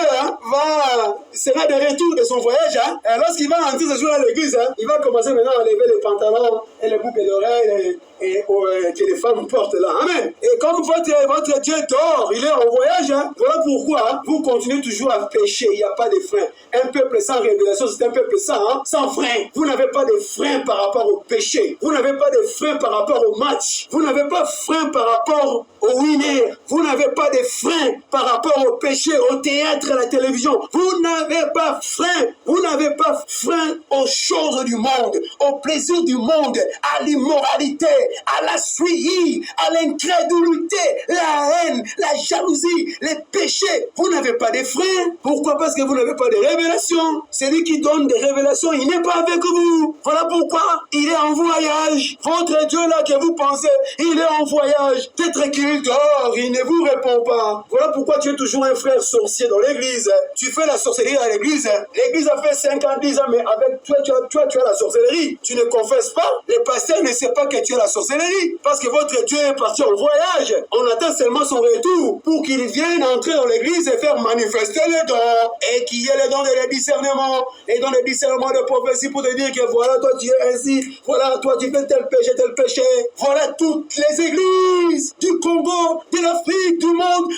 sera de retour de son voyage. Et lorsqu'il va entrer ce jour à l'église, il va commencer maintenant à enlever les pantalons et les boucles d'oreilles que les femmes portent là. Amen. Et comme votre Dieu dort, il est en voyage. Voilà pourquoi vous continuez toujours à pécher. Il n'y a pas de frein. Un peuple sans révélation, c'est un peuple sans frein. Vous n'avez pas de frein par rapport au péché. Vous n'avez pas de frein par rapport au match. Vous n'avez pas de frein par rapport au winner. Vous n'avez pas de frein par rapport au péché, au théâtre, à la télévision. Vous n'avez pas frein. Vous n'avez pas frein aux choses du monde, au plaisir du monde, à l'immoralité, à la suie, à l'incrédulité, la haine, la jalousie, les péchés. Vous n'avez pas de frein. Pourquoi? Parce que vous n'avez pas de révélation. Celui qui donne des révélations, il n'est pas avec vous. Voilà pourquoi il est en voyage. Votre Dieu là que vous pensez, il est en voyage. Peut-être qu'il dort, il ne vous répond pas. Voilà pourquoi tu es toujours un frère sorcier dans l'église. Tu fais la sorcellerie à l'église. L'église a fait 5 ans, 10 ans, mais avec toi, tu as la sorcellerie. Tu ne confesses pas. Le pasteur ne sait pas que tu as la sorcellerie. Parce que votre Dieu est parti en voyage. On attend seulement son retour pour qu'il vienne entrer dans l'église et faire manifester les dons. Et qu'il y ait les dons de discernement. Les dons de discernement de prophétie pour te dire que voilà, toi tu es ainsi. Voilà, toi tu fais tel péché, tel péché. Voilà toutes les églises du Congo, de l'Afrique, du monde.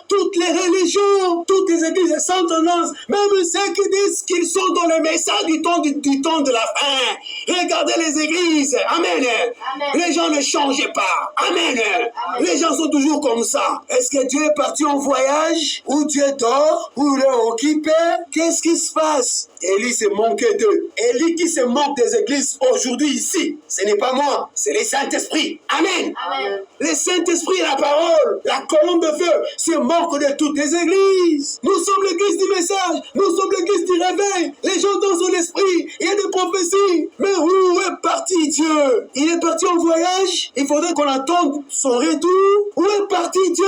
Toutes les religions, toutes les églises sans tendance. Même ceux qui disent qu'ils sont dans le message du temps de la fin. Regardez les églises. Amen. Amen. Les gens ne changent pas. Amen. Amen. Les gens sont toujours comme ça. Est-ce que Dieu est parti en voyage? Ou Dieu dort? Ou il est occupé? Qu'est-ce qui se passe? Élie se manquait d'eux. Élie qui se moque des églises aujourd'hui ici, ce n'est pas moi, c'est le Saint-Esprit. Amen. Amen. Le Saint-Esprit, la parole, la colonne de feu, se moque de toutes les églises. Nous sommes l'église du message, nous sommes l'église du réveil. Les gens dansent son esprit, il y a des prophéties. Mais où est parti Dieu? Il est parti en voyage. Il faudrait qu'on attende son retour. Où est parti Dieu?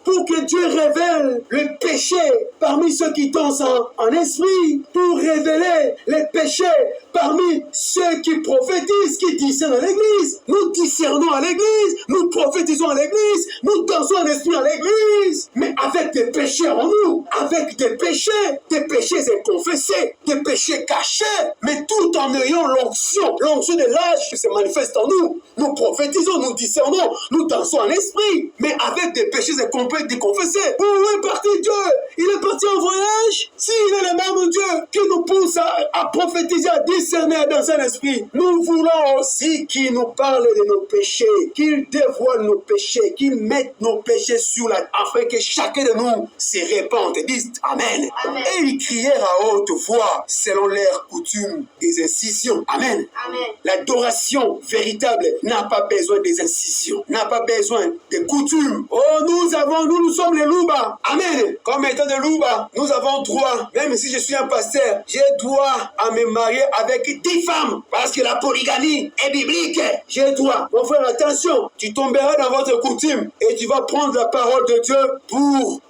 Pour que Dieu révèle le péché parmi ceux qui dansent en esprit. Pour révéler les péchés parmi ceux qui prophétisent, qui discernent à l'église. Nous discernons à l'église, nous prophétisons à l'église, nous dansons en esprit à l'église, mais avec des péchés en nous, avec des péchés inconfessés, des péchés cachés, mais tout en ayant l'onction de l'âge qui se manifeste en nous. Nous prophétisons, nous discernons, nous dansons en esprit, mais avec des péchés déconfessés. Où est parti Dieu? Il est parti en voyage. S'il est le même Dieu qui nous pousse à prophétiser, à discerner, à danser en esprit, nous voulons aussi qu'il nous parle de nos péchés, qu'il dévoile nos péchés, qu'il mette nos péchés sur afin que chacun de nous se répande et dise Amen. Amen. Et ils crièrent à haute voix, selon leur coutume, des incisions. Amen. Amen. L'adoration véritable n'a pas besoin des incisions, n'a pas besoin des coutumes. Oh, nous sommes les Louba. Amen. Comme étant des Louba, nous avons droit, même si je suis un pasteur, j'ai droit à me marier avec 10 femmes, parce que la polygamie est biblique. J'ai droit. Mon frère, attention, tu tomberas dans votre coutume et tu vas prendre la parole de Dieu pour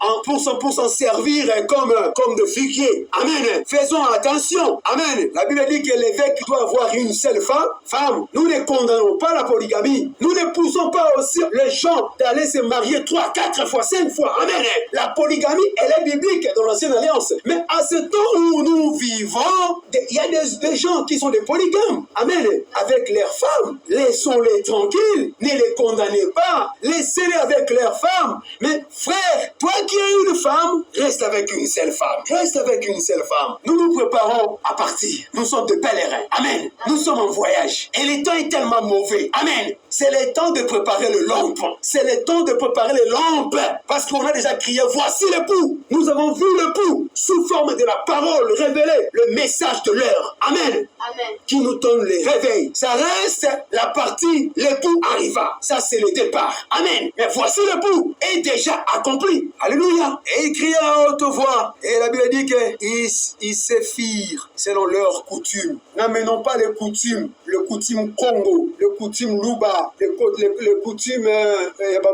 s'en servir comme de figuier. Amen. Faisons attention. Amen. La Bible dit que l'évêque doit avoir une seule femme. Nous ne condamnons pas la polygamie. Nous ne poussons pas aussi les gens d'aller se marier 3, 4 fois, 5 fois. Amen. La polygamie, elle est biblique dans l'Ancienne Alliance. Mais à ce temps où nous vivons, il y a des gens qui sont des polygames. Amen. Avec leurs femmes. Laissons-les tranquilles. Ne les condamnez pas. Laissez-les avec leurs femmes. Mais frère, toi qui as une femme, reste avec une seule femme. Reste avec une seule femme. Nous nous préparons à partir. Nous sommes de pèlerins. Amen. Nous sommes en voyage. Et le temps est tellement mauvais. Amen. C'est le temps de préparer le lampe. C'est le temps de préparer les lampes. Parce qu'on a déjà crié, voici l'époux. Nous avons vu l'époux sous forme de la parole révélée, le message de l'heure. Amen. Amen. Qui nous donne le réveil. Ça reste la partie, l'époux arriva. Ça, c'est le départ. Amen. Mais voici l'époux est déjà accompli. Alléluia. Et ils criaient à haute voix. Et la Bible dit qu'ils se firent selon leurs coutumes. N'amenons pas les coutumes, le coutume Congo, le coutume Luba, le coutume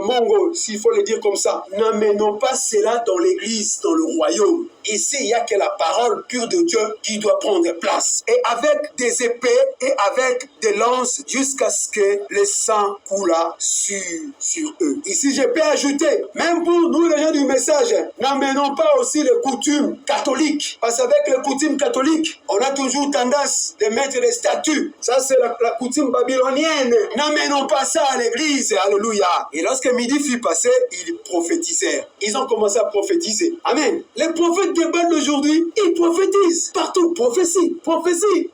Mongo, s'il faut le dire comme ça. N'amenons pas cela dans l'église, dans le royaume. Ici, il n'y a que la parole pure de Dieu qui doit prendre place. Et avec des épées et avec des lances jusqu'à ce que le sang coula sur eux. Ici, je peux ajouter, même pour nous les gens du message, n'amenons pas aussi les coutumes catholiques. Parce qu'avec les coutumes catholiques, on a toujours tendance de mettre des statues. Ça, c'est la coutume babylonienne. N'amenons pas ça à l'église. Alléluia. Et lorsque midi fut passé, ils prophétisèrent. Ils ont commencé à prophétiser. Amen. Les prophètes débattent d'aujourd'hui, ils prophétisent. Partout, prophétie.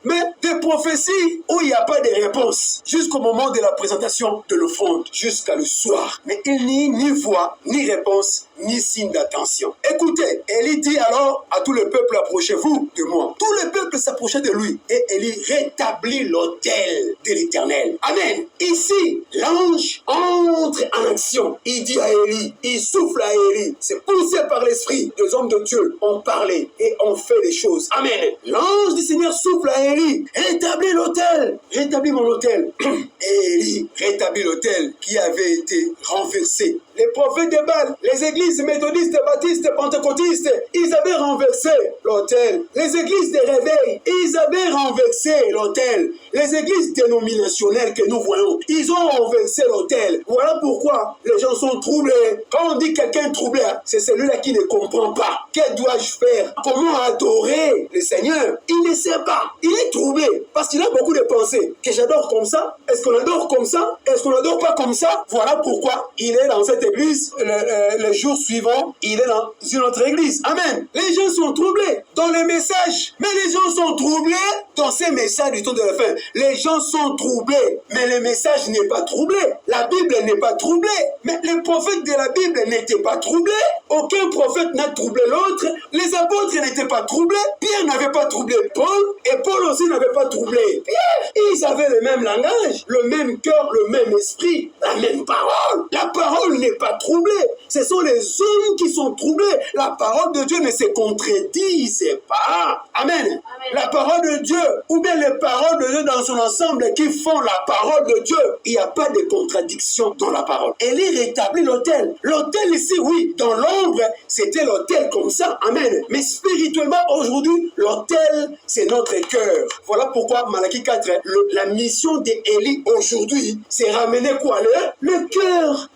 Mais des prophéties où il n'y a pas de réponse. Jusqu'au moment de la présentation de l'offrande. Jusqu'à le soir. Mais il n'y a ni voix, ni réponse, ni signe d'attention. Écoutez, Élie dit alors à tout le peuple, approchez-vous de moi. Tout le peuple s'approchait de lui. Et Élie rétablit l'autel de l'Éternel. Amen. Ici, l'ange entre en action. Il dit à Élie, il souffle à Élie. C'est poussé par l'esprit des hommes de Dieu. ont parlé et ont fait des choses. Amen. L'ange du Seigneur souffle à Élie, rétablis l'autel, rétablis mon autel. Et Élie rétablit l'autel qui avait été renversé. Les prophètes de Baal, les églises méthodistes, baptistes, pentecôtistes, ils avaient renversé l'autel. Les églises de réveil, ils avaient renversé l'autel. Les églises dénominationnelles que nous voyons, ils ont renversé l'autel. Voilà pourquoi les gens sont troublés. Quand on dit quelqu'un troublé, c'est celui-là qui ne comprend pas. Que dois-je faire? Comment adorer le Seigneur? Il ne sait pas. Il est troublé parce qu'il a beaucoup de pensées. Que j'adore comme ça? Est-ce qu'on adore comme ça? Est-ce qu'on adore pas comme ça? Voilà pourquoi il est dans cette église. Le jour suivant, il est dans une autre église. Amen. Les gens sont troublés dans les messages, mais les gens sont troublés dans ces messages du temps de la fin. Les gens sont troublés, mais le message n'est pas troublé. La Bible n'est pas troublée, mais les prophètes de la Bible n'étaient pas troublés. Aucun prophète n'a troublé l'autre. Les apôtres n'étaient pas troublés. Pierre n'avait pas troublé Paul, et Paul aussi n'avait pas troublé Pierre. Ils avaient le même langage, le même cœur, le même esprit, la même parole. La parole n'est pas troublée. Ce sont les hommes qui sont troublés. La parole de Dieu ne se contredit pas. Amen. Amen. La parole de Dieu, ou bien les paroles de Dieu dans son ensemble qui font la parole de Dieu. Il n'y a pas de contradiction dans la parole. Élie rétablit l'autel. L'autel ici, oui, dans l'ombre, c'était l'autel comme ça. Amen. Mais spirituellement, aujourd'hui, l'autel, c'est notre cœur. Voilà pourquoi Malachie 4, la mission d'Élie aujourd'hui, c'est ramener quoi? Le cœur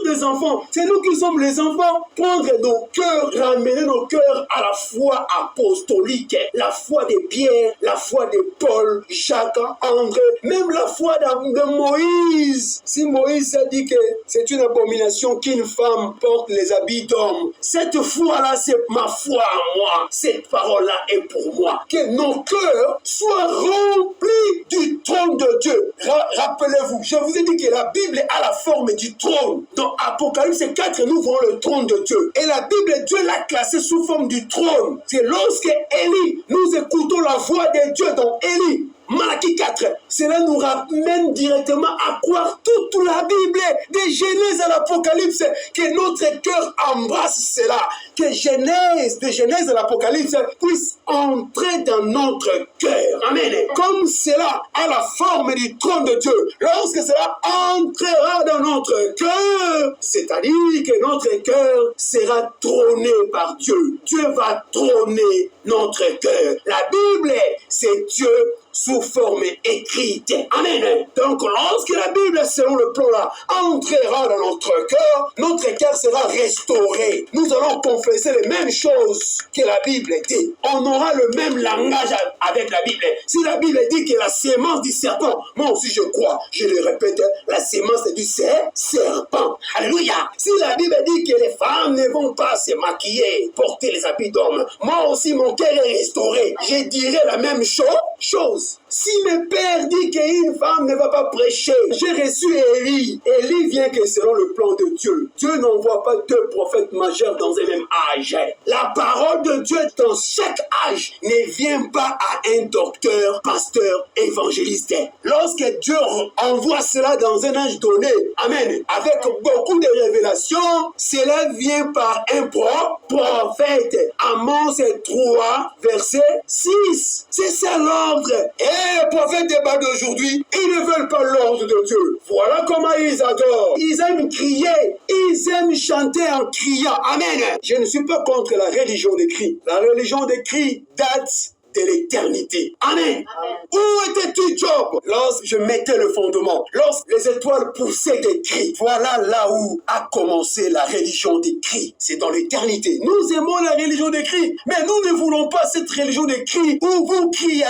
des enfants. C'est nous qui sommes les enfants. Prendre nos cœurs, ramener nos cœurs à la foi apostolique, la foi de Pierre, la foi de Paul, Jacques, André, même la foi de Moïse. Si Moïse a dit que c'est une abomination qu'une femme porte les habits d'homme, cette foi-là, c'est ma foi à moi. Cette parole-là est pour moi. Que nos cœurs soient remplis du trône de Dieu. Rappelez-vous, je vous ai dit que la Bible a la forme du trône. Dans Apocalypse 4, nous voyons le trône de Dieu. Et la Bible, Dieu l'a classé sous forme du trône. C'est lorsque Élie, nous écoutons la voix de Dieu dans Élie, Malachie 4, cela nous ramène directement à croire toute la Bible, de Genèse à l'Apocalypse, que notre cœur embrasse cela, que de Genèse à l'Apocalypse puisse entrer dans notre cœur. Amen. Comme cela a la forme du trône de Dieu, lorsque cela entrera dans notre cœur, c'est-à-dire que notre cœur sera trôné par Dieu. Dieu va trôner notre cœur. La Bible, c'est Dieu sous forme écrite. Amen. Donc, lorsque la Bible, selon le plan là, entrera dans notre cœur sera restauré. Nous allons confesser les mêmes choses que la Bible dit. On aura le même langage avec la Bible. Si la Bible dit que la sémence du serpent, moi aussi je crois, je le répète, la sémence du serpent. Alléluia. Si la Bible dit que les femmes ne vont pas se maquiller, porter les habits d'homme, moi aussi mon cœur est restauré. Je dirai la même chose. Si mon père dit qu'une femme ne va pas prêcher, j'ai reçu Élie. Élie vient que selon le plan de Dieu. Dieu n'envoie pas deux prophètes majeurs dans un même âge. La parole de Dieu dans chaque âge ne vient pas à un docteur, pasteur, évangéliste. Lorsque Dieu envoie cela dans un âge donné, amen, avec beaucoup de révélations, cela vient par un prophète. Amos 3, verset 6. C'est ça l'ordre. Et les prophètes des Baal d'aujourd'hui, ils ne veulent pas l'ordre de Dieu. Voilà comment ils adorent. Ils aiment crier. Ils aiment chanter en criant. Amen. Je ne suis pas contre la religion des cris. La religion des cris date de l'éternité. Amen. Amen. Où étais-tu, Job, lorsque je mettais le fondement, lorsque les étoiles poussaient des cris? Voilà là où a commencé la religion des cris. C'est dans l'éternité. Nous aimons la religion des cris, mais nous ne voulons pas cette religion des cris où vous criez,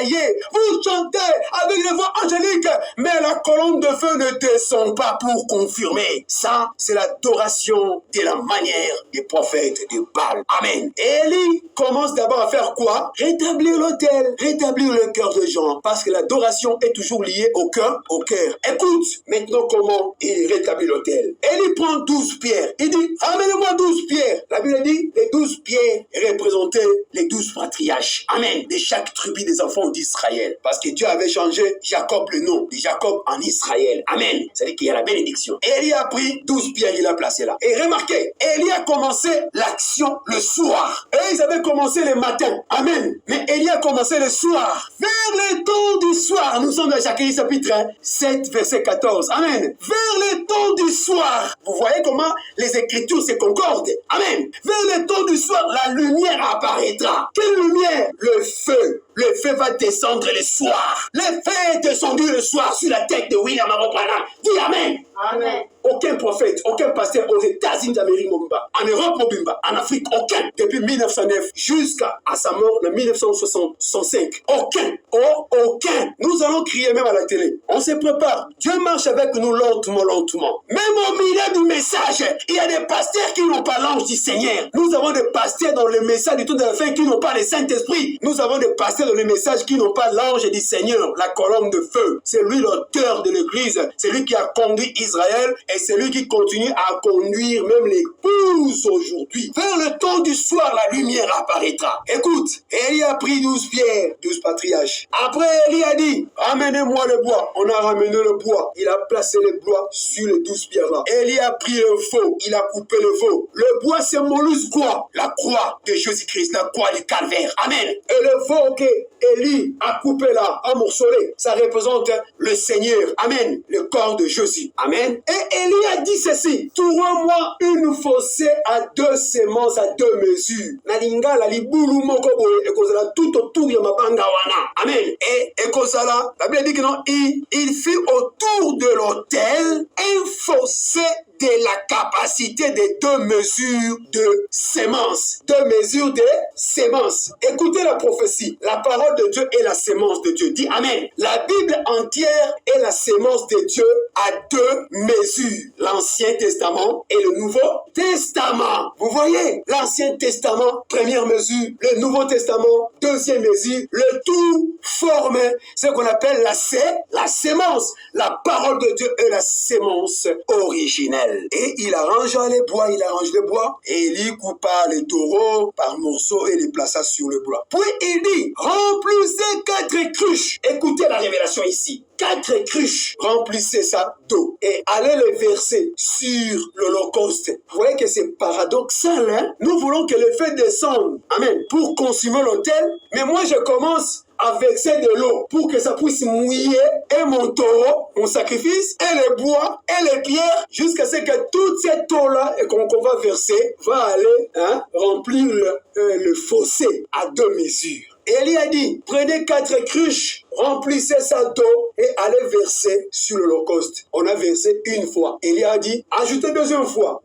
vous chantez avec des voix angéliques, mais la colonne de feu ne descend pas pour confirmer. Ça, c'est l'adoration de la manière des prophètes de Baal. Amen. Élie commence d'abord à faire quoi? Rétablir le l'autel, rétablir le cœur de Jean, parce que l'adoration est toujours liée au cœur, au cœur. Écoute, maintenant comment il rétablit l'autel. Et il prend 12 pierres. Il dit, ramène-moi 12 pierres. La Bible dit, les 12 pierres représentaient les 12 patriarches. Amen. De chaque tribu des enfants d'Israël. Parce que Dieu avait changé Jacob le nom de Jacob en Israël. Amen. C'est-à-dire qu'il y a la bénédiction. Et Élie a pris 12 pierres, il a placé là. Et remarquez, Élie a commencé l'action le soir. Et ils avaient commencé le matin. Amen. Mais Élie a commencé le soir. Vers le temps du soir. Nous sommes dans Zacharie chapitre 7, verset 14. Amen. Vers le temps du soir. Vous voyez comment les Écritures se concordent. Amen. Vers le temps du soir, la lumière apparaîtra. Quelle lumière? Le feu. Le feu va descendre le soir. Le feu est descendu le soir sur la tête de William Branham. Dis Amen. Amen. Aucun prophète, aucun pasteur aux États-Unis d'Amérique, en Europe, en Afrique, aucun. Depuis 1909 jusqu'à sa mort en 1965. Aucun. Oh, aucun. Nous allons crier même à la télé. On se prépare. Dieu marche avec nous lentement, lentement. Même au milieu du message, il y a des pasteurs qui n'ont pas l'ange du Seigneur. Nous avons des pasteurs dans le message du temps de la fin qui n'ont pas le Saint-Esprit. Nous avons des pasteurs dans le message qui n'ont pas l'ange du Seigneur, la colonne de feu. C'est lui l'auteur de l'Église. C'est lui qui a conduit Israël. Et c'est lui qui continue à conduire même l'épouse aujourd'hui. Vers le temps du soir, la lumière apparaîtra. Écoute, Élie a pris 12 pierres, 12 patriarches. Après, Élie a dit, ramenez-moi le bois. On a ramené le bois. Il a placé le bois sur les 12 pierres-là. Élie a pris le veau. Il a coupé le veau. Le bois symbolise quoi? La croix de Jésus-Christ, la croix du calvaire. Amen. Et le veau que Élie a coupé là, a morcelé, ça représente le Seigneur. Amen. Le corps de Jésus. Amen. Et Élie a dit ceci, trouve-moi une fossée à 2 semences à 2 mesures. Nalinga la libulu moko boye ekozala tout autour ya mabanga wana. Amen. Et ekozala, la Bible dit que non, il fit autour de l'autel un fossé de la capacité de 2 mesures de sémence. 2 mesures de sémence. Écoutez la prophétie. La parole de Dieu est la sémence de Dieu. Dis Amen. La Bible entière est la sémence de Dieu à 2 mesures. L'Ancien Testament et le Nouveau Testament. Vous voyez, l'Ancien Testament, première mesure. Le Nouveau Testament, deuxième mesure. Le tout forme ce qu'on appelle la sémence. La parole de Dieu est la sémence originelle. Et il arrangea les bois, il arrange les bois, et il coupa les taureaux par morceaux et les plaça sur le bois. Puis il dit, remplissez 4 cruches. Écoutez la révélation ici. 4 cruches, remplissez ça d'eau et allez les verser sur l'Holocauste. Vous voyez que c'est paradoxal, hein? Nous voulons que le feu descende, amen, pour consumer l'autel, mais moi je commence à verser de l'eau pour que ça puisse mouiller et mon taureau, mon sacrifice, et les bois, et les pierres, jusqu'à ce que toute cette eau-là qu'on va verser va aller remplir le fossé à 2 mesures. Et Élie a dit, prenez 4 cruches, remplissez ça d'eau et allez verser sur l'Holocauste. On a versé une fois. Élie a dit, ajoutez deuxième fois,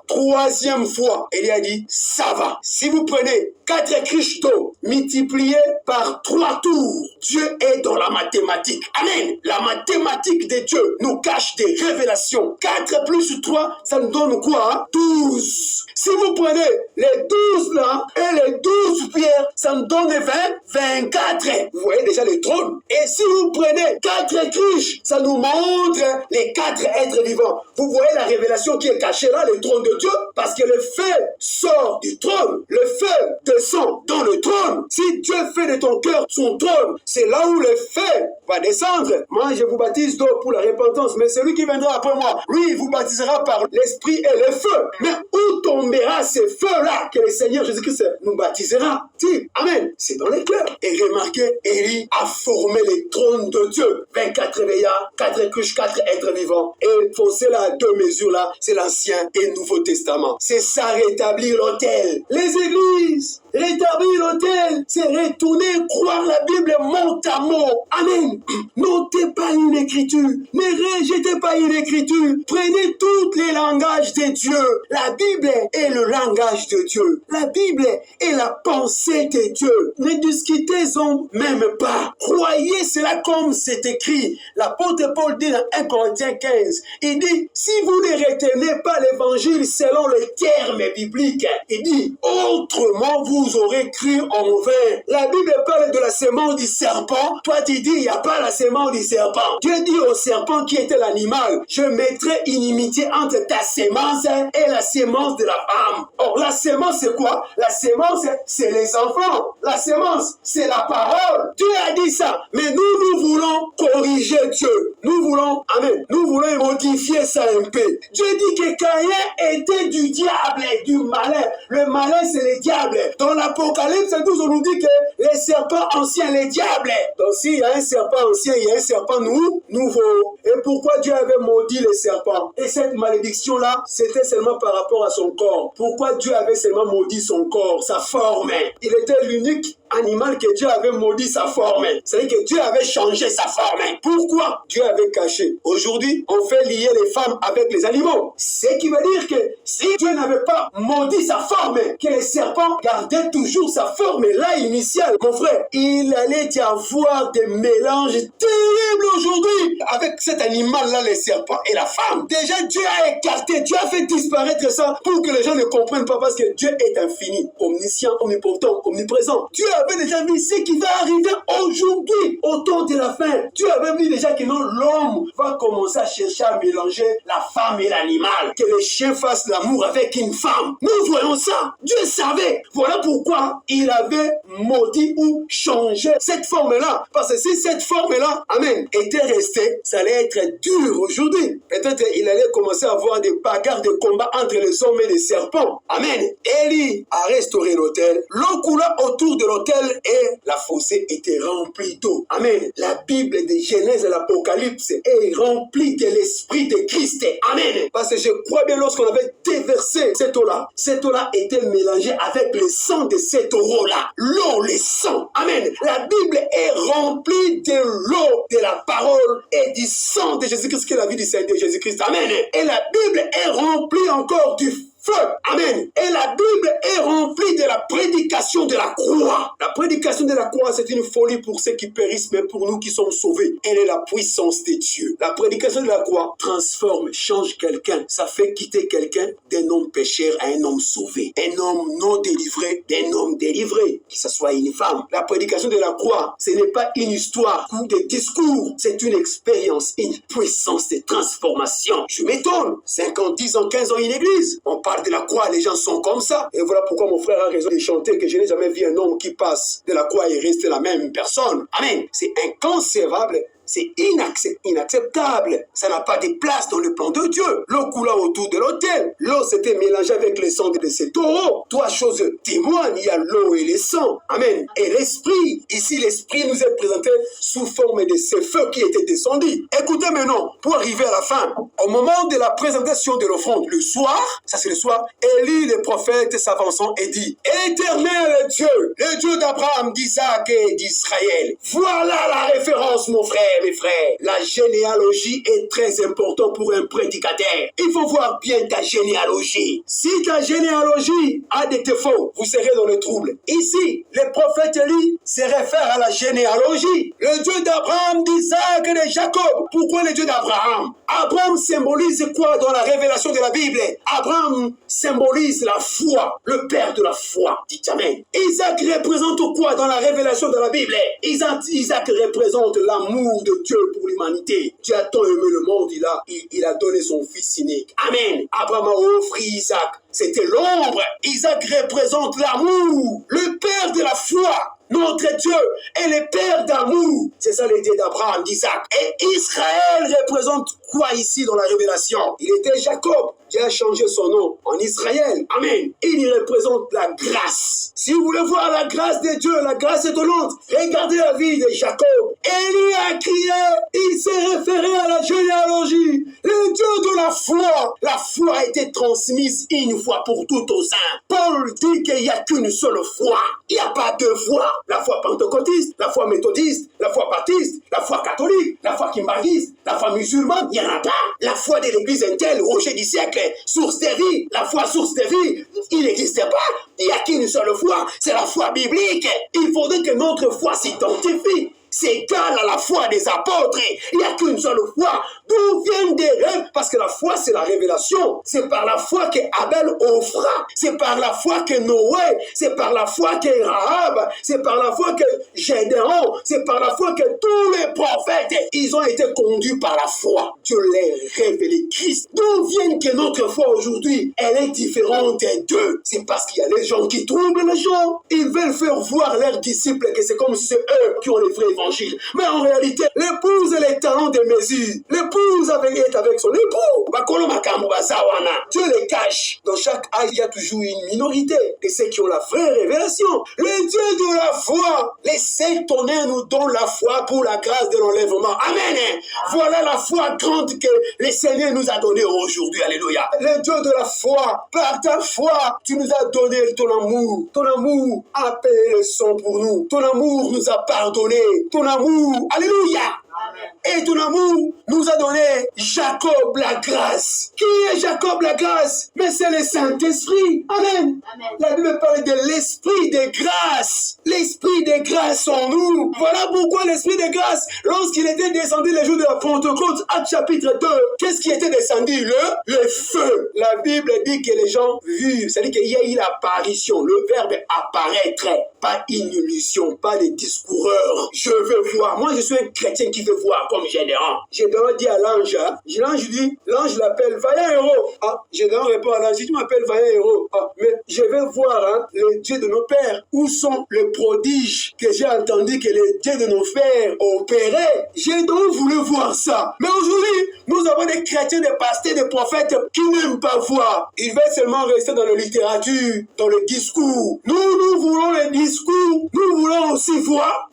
troisième fois. Élie a dit, ça va. Si vous prenez 4 cruches d'eau multipliées par 3 tours, Dieu est dans la mathématique. Amen. La mathématique de Dieu nous cache des révélations. 4 plus 3, ça nous donne quoi? 12. Si vous prenez les 12 là et les 12 pierres, ça nous donne 24. Vous voyez déjà le trône. Et si vous prenez 4 cruches, ça nous montre les 4 êtres vivants. Vous voyez la révélation qui est cachée là, le trône de Dieu, parce que le feu sort du trône. Le feu descend dans le trône. Si Dieu fait de ton cœur son trône, c'est là où le feu va descendre. Moi, je vous baptise d'eau pour la repentance, mais celui qui viendra après moi, lui, il vous baptisera par l'esprit et le feu. Mais où tombera ce feu-là que le Seigneur Jésus-Christ nous baptisera? Si, amen. C'est dans les cœurs. Et remarquez, Élie a formé les trônes de Dieu. 24 veillards, 4 cruches, 4 êtres vivants. Et fossé là, 2 mesures là, c'est l'Ancien et le Nouveau Testament. C'est ça, rétablir l'autel. Les églises, rétablir l'autel, c'est retourner croire la Bible mot à mot. Amen. Notez pas une écriture. Ne rejetez pas une écriture. Prenez tous les langages de Dieu. La Bible est le langage de Dieu. La Bible est la pensée de Dieu. Ne discutez-en même pas. Croyez cela comme c'est écrit. L'apôtre Paul dit dans 1 Corinthiens 15, il dit, si vous ne retenez pas l'évangile selon les termes bibliques, il dit, autrement vous aurez cru en vain. La Bible parle de la sémence du serpent. Toi tu dis, il n'y a pas la sémence du serpent. Dieu dit au serpent qui était l'animal, je mettrai inimitié entre ta sémence et la sémence de la femme. Or la sémence c'est quoi? La sémence c'est les enfants. La sémence c'est la parole. Dieu a dit ça. Mais nous voulons corriger Dieu. Nous voulons, amen, nous voulons modifier ça un peu. Dieu dit que Caïn était du diable, du malin. Le malin c'est le diable. Dans l'Apocalypse 12 on nous dit que les serpents anciens, les diables. Donc s'il y a un serpent ancien, il y a un serpent nouveau. Et pourquoi Dieu avait maudit les serpents? Et cette malédiction-là, c'était seulement par rapport à son corps. Pourquoi Dieu avait seulement maudit son corps, sa forme? Il était l'unique animal que Dieu avait maudit sa forme. C'est-à-dire que Dieu avait changé sa forme. Pourquoi Dieu avait caché? Aujourd'hui, on fait lier les femmes avec les animaux. Ce qui veut dire que si Dieu n'avait pas maudit sa forme, que les serpents gardaient toujours sa forme là initiale, mon frère, il allait y avoir des mélanges terribles aujourd'hui avec cet animal-là, les serpents et la femme. Déjà, Dieu a écarté, Dieu a fait disparaître ça pour que les gens ne comprennent pas, parce que Dieu est infini, omniscient, omnipotent, omniprésent. Dieu avait déjà vu ce qui va arriver aujourd'hui, au temps de la fin. Dieu avait vu déjà que non, l'homme va commencer à chercher à mélanger la femme et l'animal, que les chiens fassent l'amour avec une femme. Nous voyons ça. Dieu savait. Voilà pourquoi il avait maudit ou changé cette forme-là. Parce que si cette forme-là, amen, était restée, ça allait être dur aujourd'hui. Peut-être il allait commencer à avoir des bagarres, des combats entre les hommes et les serpents. Amen. Élie a restauré l'autel. L'eau coula autour de l'autel et la fossée était remplie d'eau. Amen. La Bible de Genèse et l'Apocalypse est remplie de l'Esprit de Christ. Amen. Parce que je crois bien lorsqu'on avait déversé cette eau-là était mélangée avec le sang de cet taureau-là. L'eau, le sang. Amen. La Bible est remplie de l'eau, de la parole et du sang de Jésus-Christ, qui est la vie du Seigneur de Jésus-Christ. Amen. Et la Bible est remplie encore du feu. Amen. Et la Bible est remplie de la prédication de la croix. La prédication de la croix, c'est une folie pour ceux qui périssent, mais pour nous qui sommes sauvés, elle est la puissance de Dieu. La prédication de la croix transforme, change quelqu'un. Ça fait quitter quelqu'un d'un homme pécheur à un homme sauvé. Un homme non délivré d'un homme délivré, que ce soit une femme. La prédication de la croix, ce n'est pas une histoire ou des discours. C'est une expérience, une puissance de transformation. Je m'étonne. 5 ans, 10 ans, 15 ans, une église. On parle de la croix, les gens sont comme ça. Et voilà pourquoi mon frère a raison de chanter que je n'ai jamais vu un homme qui passe de la croix et reste la même personne. Amen. C'est inconcevable. C'est inacceptable. Ça n'a pas de place dans le plan de Dieu. L'eau coula autour de l'autel. L'eau s'était mélangée avec le sang de ces taureaux. Trois choses témoignent. Il y a l'eau et le sang. Amen. Et l'esprit. Ici, l'esprit nous est présenté sous forme de ce feu qui était descendu. Écoutez maintenant, pour arriver à la fin, au moment de la présentation de l'offrande, le soir, ça c'est le soir, Élie le prophète s'avançant et dit, Éternel Dieu, le Dieu d'Abraham, d'Isaac et d'Israël. Voilà la référence, mon frère. Mes frères, la généalogie est très importante pour un prédicateur. Il faut voir bien ta généalogie. Si ta généalogie a des défauts, vous serez dans le trouble. Ici, le prophète Élie se réfère à la généalogie. Le Dieu d'Abraham, d'Isaac et de Jacob. Pourquoi le Dieu d'Abraham? Abraham symbolise quoi dans la révélation de la Bible? Abraham symbolise la foi, le père de la foi. Dites amen. Isaac représente quoi dans la révélation de la Bible? Isaac représente l'amour de Dieu pour l'humanité. Dieu a tant aimé le monde, il a donné son fils unique. Amen. Abraham a offert Isaac. C'était l'ombre. Isaac représente l'amour, le père de la foi. Notre Dieu est le Père d'amour. C'est ça l'idée d'Abraham, d'Isaac. Et Israël représente quoi ici dans la révélation? Il était Jacob. Dieu a changé son nom en Israël. Amen. Il représente la grâce. Si vous voulez voir la grâce de Dieu, la grâce étonnante, regardez la vie de Jacob. Élie a crié, il s'est référé à la généalogie. Le Dieu de la foi. La foi a été transmise une fois pour toutes aux saints. Paul dit qu'il n'y a qu'une seule foi. Il n'y a pas deux foi. La foi pentecôtiste, la foi méthodiste, la foi baptiste, la foi catholique, la foi kimbariste, la foi musulmane, il n'y en a pas. La foi de l'église Intel, rocher du siècle, source de vie, la foi source de vie, il n'existe pas. Il n'y a qu'une seule foi, c'est la foi biblique. Il faudrait que notre foi s'identifie. c'est égal à la foi des apôtres. Il n'y a qu'une seule foi. D'où viennent des rêves? Parce que la foi, c'est la révélation. C'est par la foi que Abel offra. C'est par la foi que Noé. C'est par la foi que Rahab. C'est par la foi que Gédéon. C'est par la foi que tous les prophètes, ils ont été conduits par la foi. Dieu les révélé Christ. D'où viennent que notre foi aujourd'hui, elle est différente d'eux? C'est parce qu'il y a les gens qui troublent les gens. Ils veulent faire voir leurs disciples que c'est comme si c'est eux qui ont les vrais évangiles. Mais en réalité, l'épouse est les talents de mesure. L'épouse est avec son époux. Dieu les cache. Dans chaque âge, il y a toujours une minorité de ceux qui ont la vraie révélation. Le Dieu de la foi, les saints tonnerres nous donnent la foi pour la grâce de l'enlèvement. Amen. Voilà la foi grande que le Seigneur nous a donnée aujourd'hui. Alléluia. Le Dieu de la foi, par ta foi, tu nous as donné ton amour. Ton amour a payé le sang pour nous. Ton amour nous a pardonné. Ton amour, alléluia. Et ton amour nous a donné Jacob la grâce. Qui est Jacob la grâce? Mais c'est le Saint-Esprit. Amen. Amen. La Bible parle de l'Esprit de grâce. L'Esprit de grâce en nous. Voilà pourquoi l'Esprit de grâce, lorsqu'il était descendu les jours de la Pentecôte, Actes chapitre 2, qu'est-ce qui était descendu? Le feu. La Bible dit que les gens virent, c'est-à-dire qu'il y a eu l'apparition, le verbe apparaître, pas une illusion, pas des discoureurs. Je veux voir. Moi, je suis un chrétien qui veut voir comme Gédéon. Gédéon dit à l'ange, l'ange l'appelle vaillant héros. Gédéon répond à l'ange, tu m'appelles vaillant héros. Mais je vais voir le Dieu de nos pères. Où sont les prodiges que j'ai entendu que les dieux de nos pères opéraient? Gédéon voulait voir ça. Mais aujourd'hui, nous avons des chrétiens, des pasteurs, des prophètes qui n'aiment pas voir. Ils veulent seulement rester dans la littérature, dans le discours. Nous voulons le discours. Nous voulons aussi voir.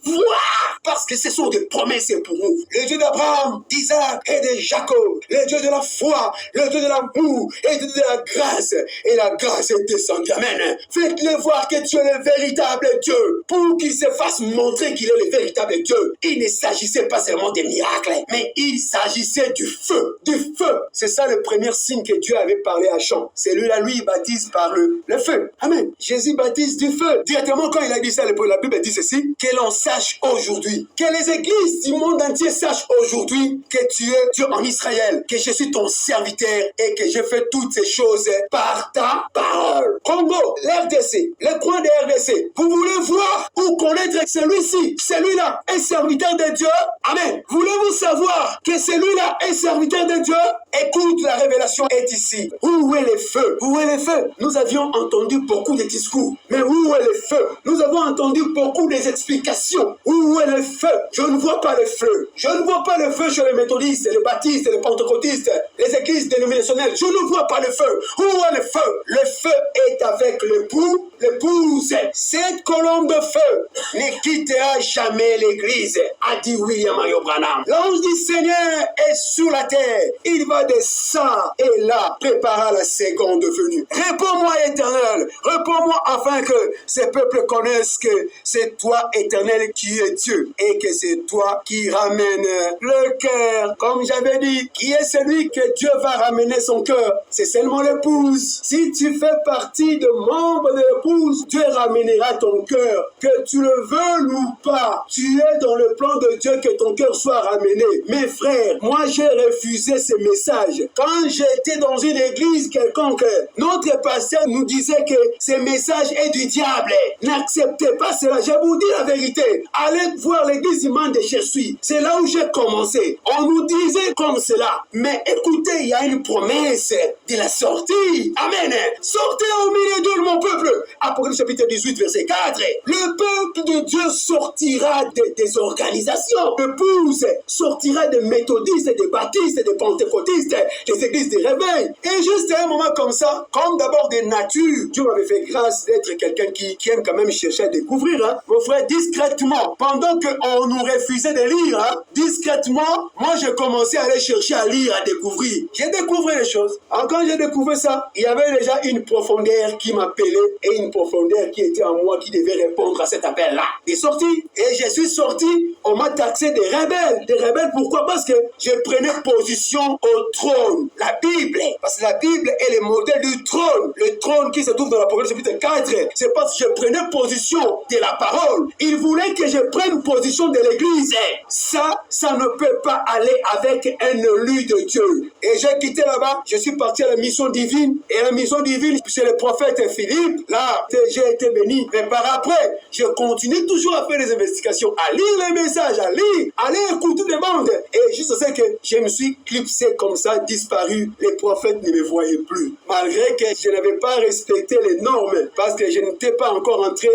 Parce que ce sont des promesses pour nous. Le Dieu d'Abraham, d'Isaac et de Jacob. Le Dieu de la foi, le Dieu de l'amour et le Dieu de la grâce. Et la grâce est descendue. Amen. Faites-le voir que tu es le véritable Dieu. Pour qu'il se fasse montrer qu'il est le véritable Dieu. Il ne s'agissait pas seulement des miracles, mais il s'agissait du feu. Du feu. C'est ça le premier signe que Dieu avait parlé à Jean. Celui-là, lui, il baptise par le feu. Amen. Jésus baptise du feu. Directement, quand il a dit ça, la Bible dit ceci, que l'on sache aujourd'hui, que les églises du monde entier sachent aujourd'hui que tu es Dieu en Israël, que je suis ton serviteur et que je fais toutes ces choses par ta parole. Congo, l'RDC, le coin de RDC, vous voulez voir ou connaître celui-ci, celui-là est serviteur de Dieu? Amen. Voulez-vous savoir que celui-là est serviteur de Dieu? Écoute, la révélation est ici. Où est le feu? Où est le feu? Nous avions entendu beaucoup de discours, mais où est le feu? Nous avons entendu beaucoup d'explications. Où est le feu? Je ne vois pas le feu. Je ne vois pas le feu chez les méthodistes, les baptistes, les pentecôtistes, les églises dénominationnelles. Je ne vois pas le feu. Où est le feu? Le feu est avec l'époux, l'épouse. Cette colombe de feu ne quittera jamais l'église, a dit William Mario Branham. L'ange du Seigneur est sur la terre. Il va de ça et là préparer la seconde venue. Réponds-moi, Éternel. Réponds-moi afin que ces peuples connaissent que c'est toi, Éternel, qui es Dieu et que c'est toi qui ramène le cœur. Comme j'avais dit, qui est celui que Dieu va ramener son cœur? C'est seulement l'épouse. Si tu fais partie de membres de l'épouse, Dieu ramènera ton cœur. Que tu le veuilles ou pas, tu es dans le plan de Dieu que ton cœur soit ramené. Mes frères, moi j'ai refusé ce message. Quand j'étais dans une église quelconque, notre pasteur nous disait que ce message est du diable. N'acceptez pas cela. Je vous dis la vérité. Allez voir l'église immense de Jésus. C'est là où j'ai commencé. On nous disait comme cela. Mais écoutez, il y a une promesse de la sortie. Amen. Sortez au milieu de mon peuple. Apocalypse chapitre 18, verset 4. Le peuple de Dieu sortira des organisations. L'épouse sortira des méthodistes, des baptistes, des pentecôtistes, des églises de réveil. Et juste à un moment comme ça, comme d'abord des natures, Dieu m'avait fait grâce d'être quelqu'un qui aime quand même chercher à découvrir. Mon frère, discrètement, pendant qu'on nous refusait de lire, discrètement, moi j'ai commencé à aller chercher à lire, à découvrir. J'ai découvert les choses. Quand j'ai découvert ça, il y avait déjà une profondeur qui m'appelait et une profondeur qui était en moi qui devait répondre à cet appel-là. J'ai sorti et je suis sorti, on m'a taxé des rebelles. Des rebelles, pourquoi? Parce que je prenais position au trône. La Bible, parce que la Bible est le modèle du trône. Le trône qui se trouve dans l'Apocalypse chapitre 4. C'est parce que je prenais position de la parole. Il voulait que je prenne position de l'église. Ça ne peut pas aller avec un élu de Dieu. Et j'ai quitté là-bas, je suis parti à la mission divine. Et la mission divine, c'est le prophète Philippe. Là, j'ai été béni. Mais par après, je continue toujours à faire des investigations, à lire les messages, à aller écouter des bandes. Et juste c'est que je me suis clipsé comme ça, disparu. Les prophètes ne me voyaient plus. Malgré que je n'avais pas respecté les normes, parce que je n'étais pas encore entré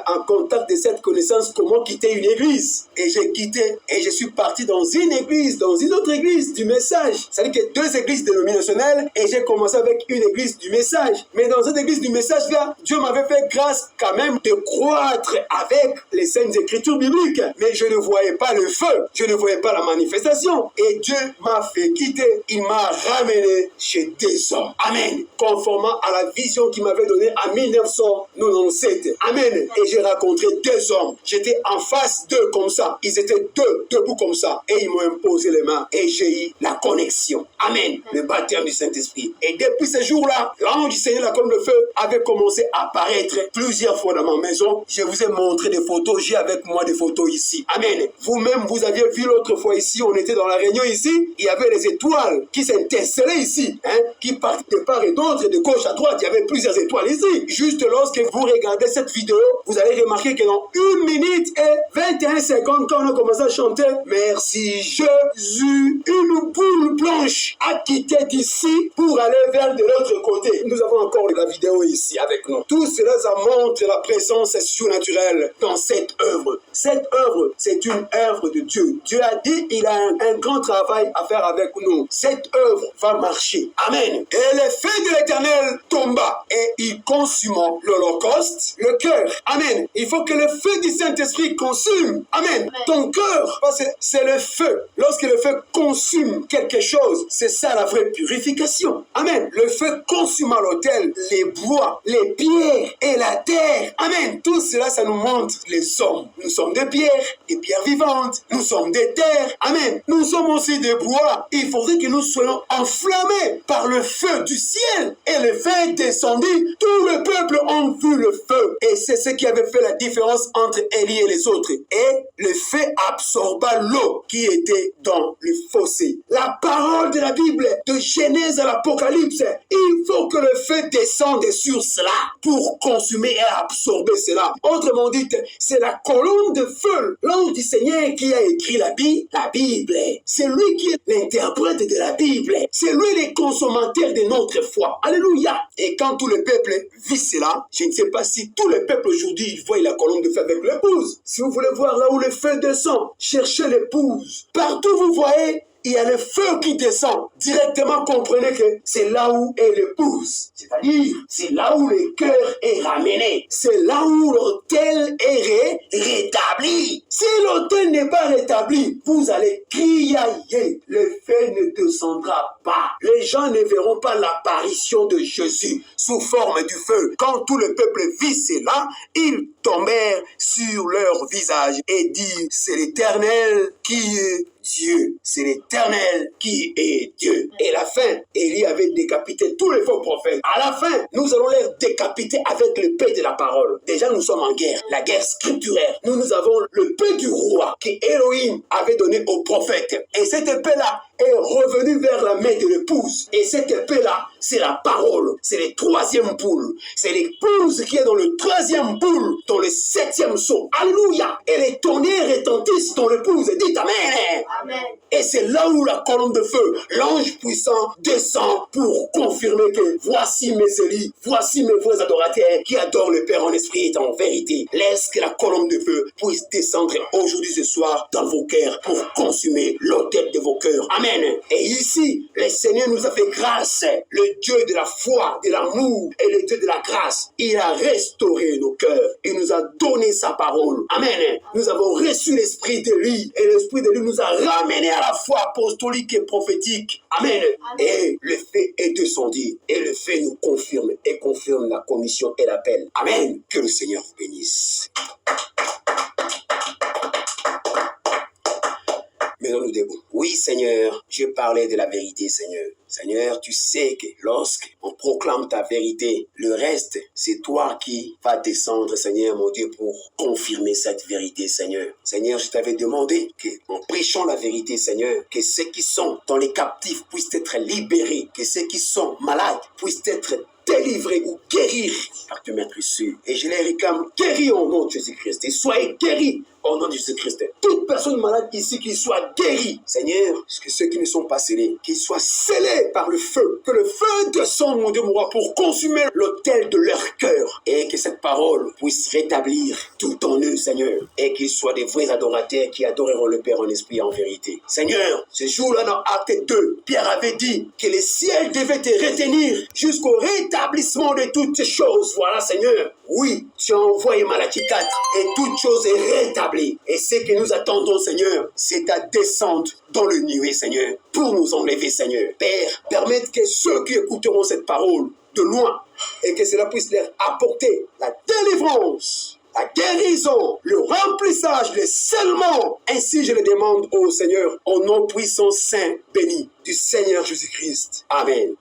en contact de cette connaissance, comment quitter une église. Et j'ai quitté, et je suis parti dans une église, dans une autre église du message. C'est-à-dire que deux églises dénominationnelles, et j'ai commencé avec une église du message. Mais dans cette église du message, là, Dieu m'avait fait grâce quand même de croître avec les saintes écritures bibliques. Mais je ne voyais pas le feu, je ne voyais pas la manifestation. Et Dieu m'a fait quitter, il m'a ramené chez des hommes. Amen. Conformément à la vision qu'il m'avait donnée en 1997. Amen. Et j'ai rencontré deux hommes. J'étais en face d'eux comme ça. Ils étaient deux, debout comme ça. Et ils m'ont imposé les mains. Et j'ai eu la connexion. Amen. Le baptême du Saint-Esprit. Et depuis ce jour-là, l'ange du Seigneur, la colonne de feu, avait commencé à apparaître plusieurs fois dans ma maison. Je vous ai montré des photos. J'ai avec moi des photos ici. Amen. Vous-même, vous aviez vu l'autre fois ici. On était dans la réunion ici. Il y avait les étoiles qui s'intercellaient ici. Qui partent de part et d'autre, de gauche à droite. Il y avait plusieurs étoiles ici. Juste lorsque vous regardez cette vidéo, vous allez remarquer que dans 1 minute et 21 secondes, quand on a commencé à chanter « Merci Jésus », une boule blanche a quitté d'ici pour aller vers de l'autre côté. Nous avons encore la vidéo ici avec nous. Tout cela, ça montre la présence surnaturelle dans cette œuvre. Cette œuvre, c'est une œuvre de Dieu. Dieu a dit qu'il a un grand travail à faire avec nous. Cette œuvre va marcher. Amen. Et le feu de l'Éternel tomba et il consuma l'holocauste, le cœur. Amen. Il faut que le feu du Saint-Esprit consume. Amen. Ton cœur, parce que c'est le feu. Lorsque le feu consume quelque chose, c'est ça la vraie purification. Amen. Le feu consuma l'autel, les bois, les pierres et la terre. Amen. Tout cela, ça nous montre les hommes. Nous sommes des pierres vivantes. Nous sommes des terres. Amen. Nous sommes aussi des bois. Il faudrait que nous soyons enflammés par le feu du ciel. Et le feu est descendu. Tout le peuple a vu le feu. Et c'est ce qui avait fait la différence entre Élie et les autres. Et le feu absorba l'eau qui était dans le fossé. La parole de la Bible, de Genèse à l'Apocalypse, il faut que le feu descende sur cela pour consumer et absorber cela. Autrement dit, c'est la colonne de feu, l'ange du Seigneur qui a écrit la Bible. C'est lui qui est l'interprète de la Bible. C'est lui le consommateur de notre foi. Alléluia. Et quand tout le peuple vit cela, je ne sais pas si tout le peuple aujourd'hui voit la colonne de feu avec l'épouse. Si vous voulez voir là où le feu descend, cherchez l'épouse. Partout vous voyez, il y a le feu qui descend. Directement, comprenez que c'est là où est l'épouse. C'est-à-dire, c'est là où le cœur est ramené. C'est là où l'autel est rétabli. Si l'autel n'est pas rétabli, vous allez crier. Le feu ne descendra pas. Les gens ne verront pas l'apparition de Jésus sous forme du feu. Quand tout le peuple vit cela, ils tombèrent sur leur visage et dirent, c'est l'Éternel qui est Dieu. C'est l'Éternel qui est Dieu. Et la fin, Élie avait décapité tous les faux prophètes. À la fin, nous allons les décapiter avec l'épée de la parole. Déjà, nous sommes en guerre, la guerre scripturaire. Nous avons l'épée du roi que Elohim avait donné aux prophètes. Et cette épée-là est revenue vers la main de l'épouse. Et cette épée-là, c'est la parole. C'est le troisième boule. C'est l'épouse qui est dans le troisième boule, dans le septième sceau. Alléluia. Et les tonnerres retentissent dans l'épouse. Dites Amen. Amen. Et c'est là où la colonne de feu, l'ange puissant, descend pour confirmer que voici mes élus, voici mes vrais adorateurs qui adorent le Père en esprit et en vérité. Laisse que la colonne de feu puisse descendre aujourd'hui ce soir dans vos cœurs pour consumer l'autel de vos cœurs. Amen. Et ici, le Seigneur nous a fait grâce. Le Dieu de la foi, de l'amour et le Dieu de la grâce. Il a restauré nos cœurs. Il nous a donné sa parole. Amen. Nous avons reçu l'esprit de lui et l'esprit de lui nous a ramenés à la foi apostolique et prophétique. Amen. Et le fait est descendu. Et le fait nous confirme et confirme la commission et l'appel. Amen. Que le Seigneur vous bénisse. Mettons-nous debout. Oui, Seigneur, je parlais de la vérité, Seigneur. Seigneur, tu sais que lorsqu'on proclame ta vérité, le reste, c'est toi qui vas descendre, Seigneur, mon Dieu, pour confirmer cette vérité, Seigneur. Seigneur, je t'avais demandé qu'en prêchant la vérité, Seigneur, que ceux qui sont dans les captifs puissent être libérés, que ceux qui sont malades puissent être délivrés ou guérir par te mettre sûr. Et je les réclame guéris au nom de Jésus-Christ. Et soyez guéris au nom de Jésus-Christ. Toute personne malade ici, qu'il soit guérie. Seigneur, que ceux qui ne sont pas scellés, qu'ils soient scellés par le feu. Que le feu descende, mon Dieu, mon roi, pour consumer l'autel de leur cœur. Et que cette parole puisse rétablir tout en eux, Seigneur. Et qu'ils soient des vrais adorateurs qui adoreront le Père en esprit et en vérité. Seigneur, ce jour-là, dans Acte 2, Pierre avait dit que les ciels devaient te retenir jusqu'au rétablissement de toutes ces choses. Voilà, Seigneur. Oui, tu as envoyé Malachie 4 et toute chose est rétablie. Et ce que nous attendons, Seigneur, c'est ta descente dans le nuée, Seigneur, pour nous enlever, Seigneur. Père, permette que ceux qui écouteront cette parole de loin et que cela puisse leur apporter la délivrance, la guérison, le remplissage, le scellement. Ainsi, je le demande au Seigneur, au nom puissant, saint, béni du Seigneur Jésus-Christ. Amen.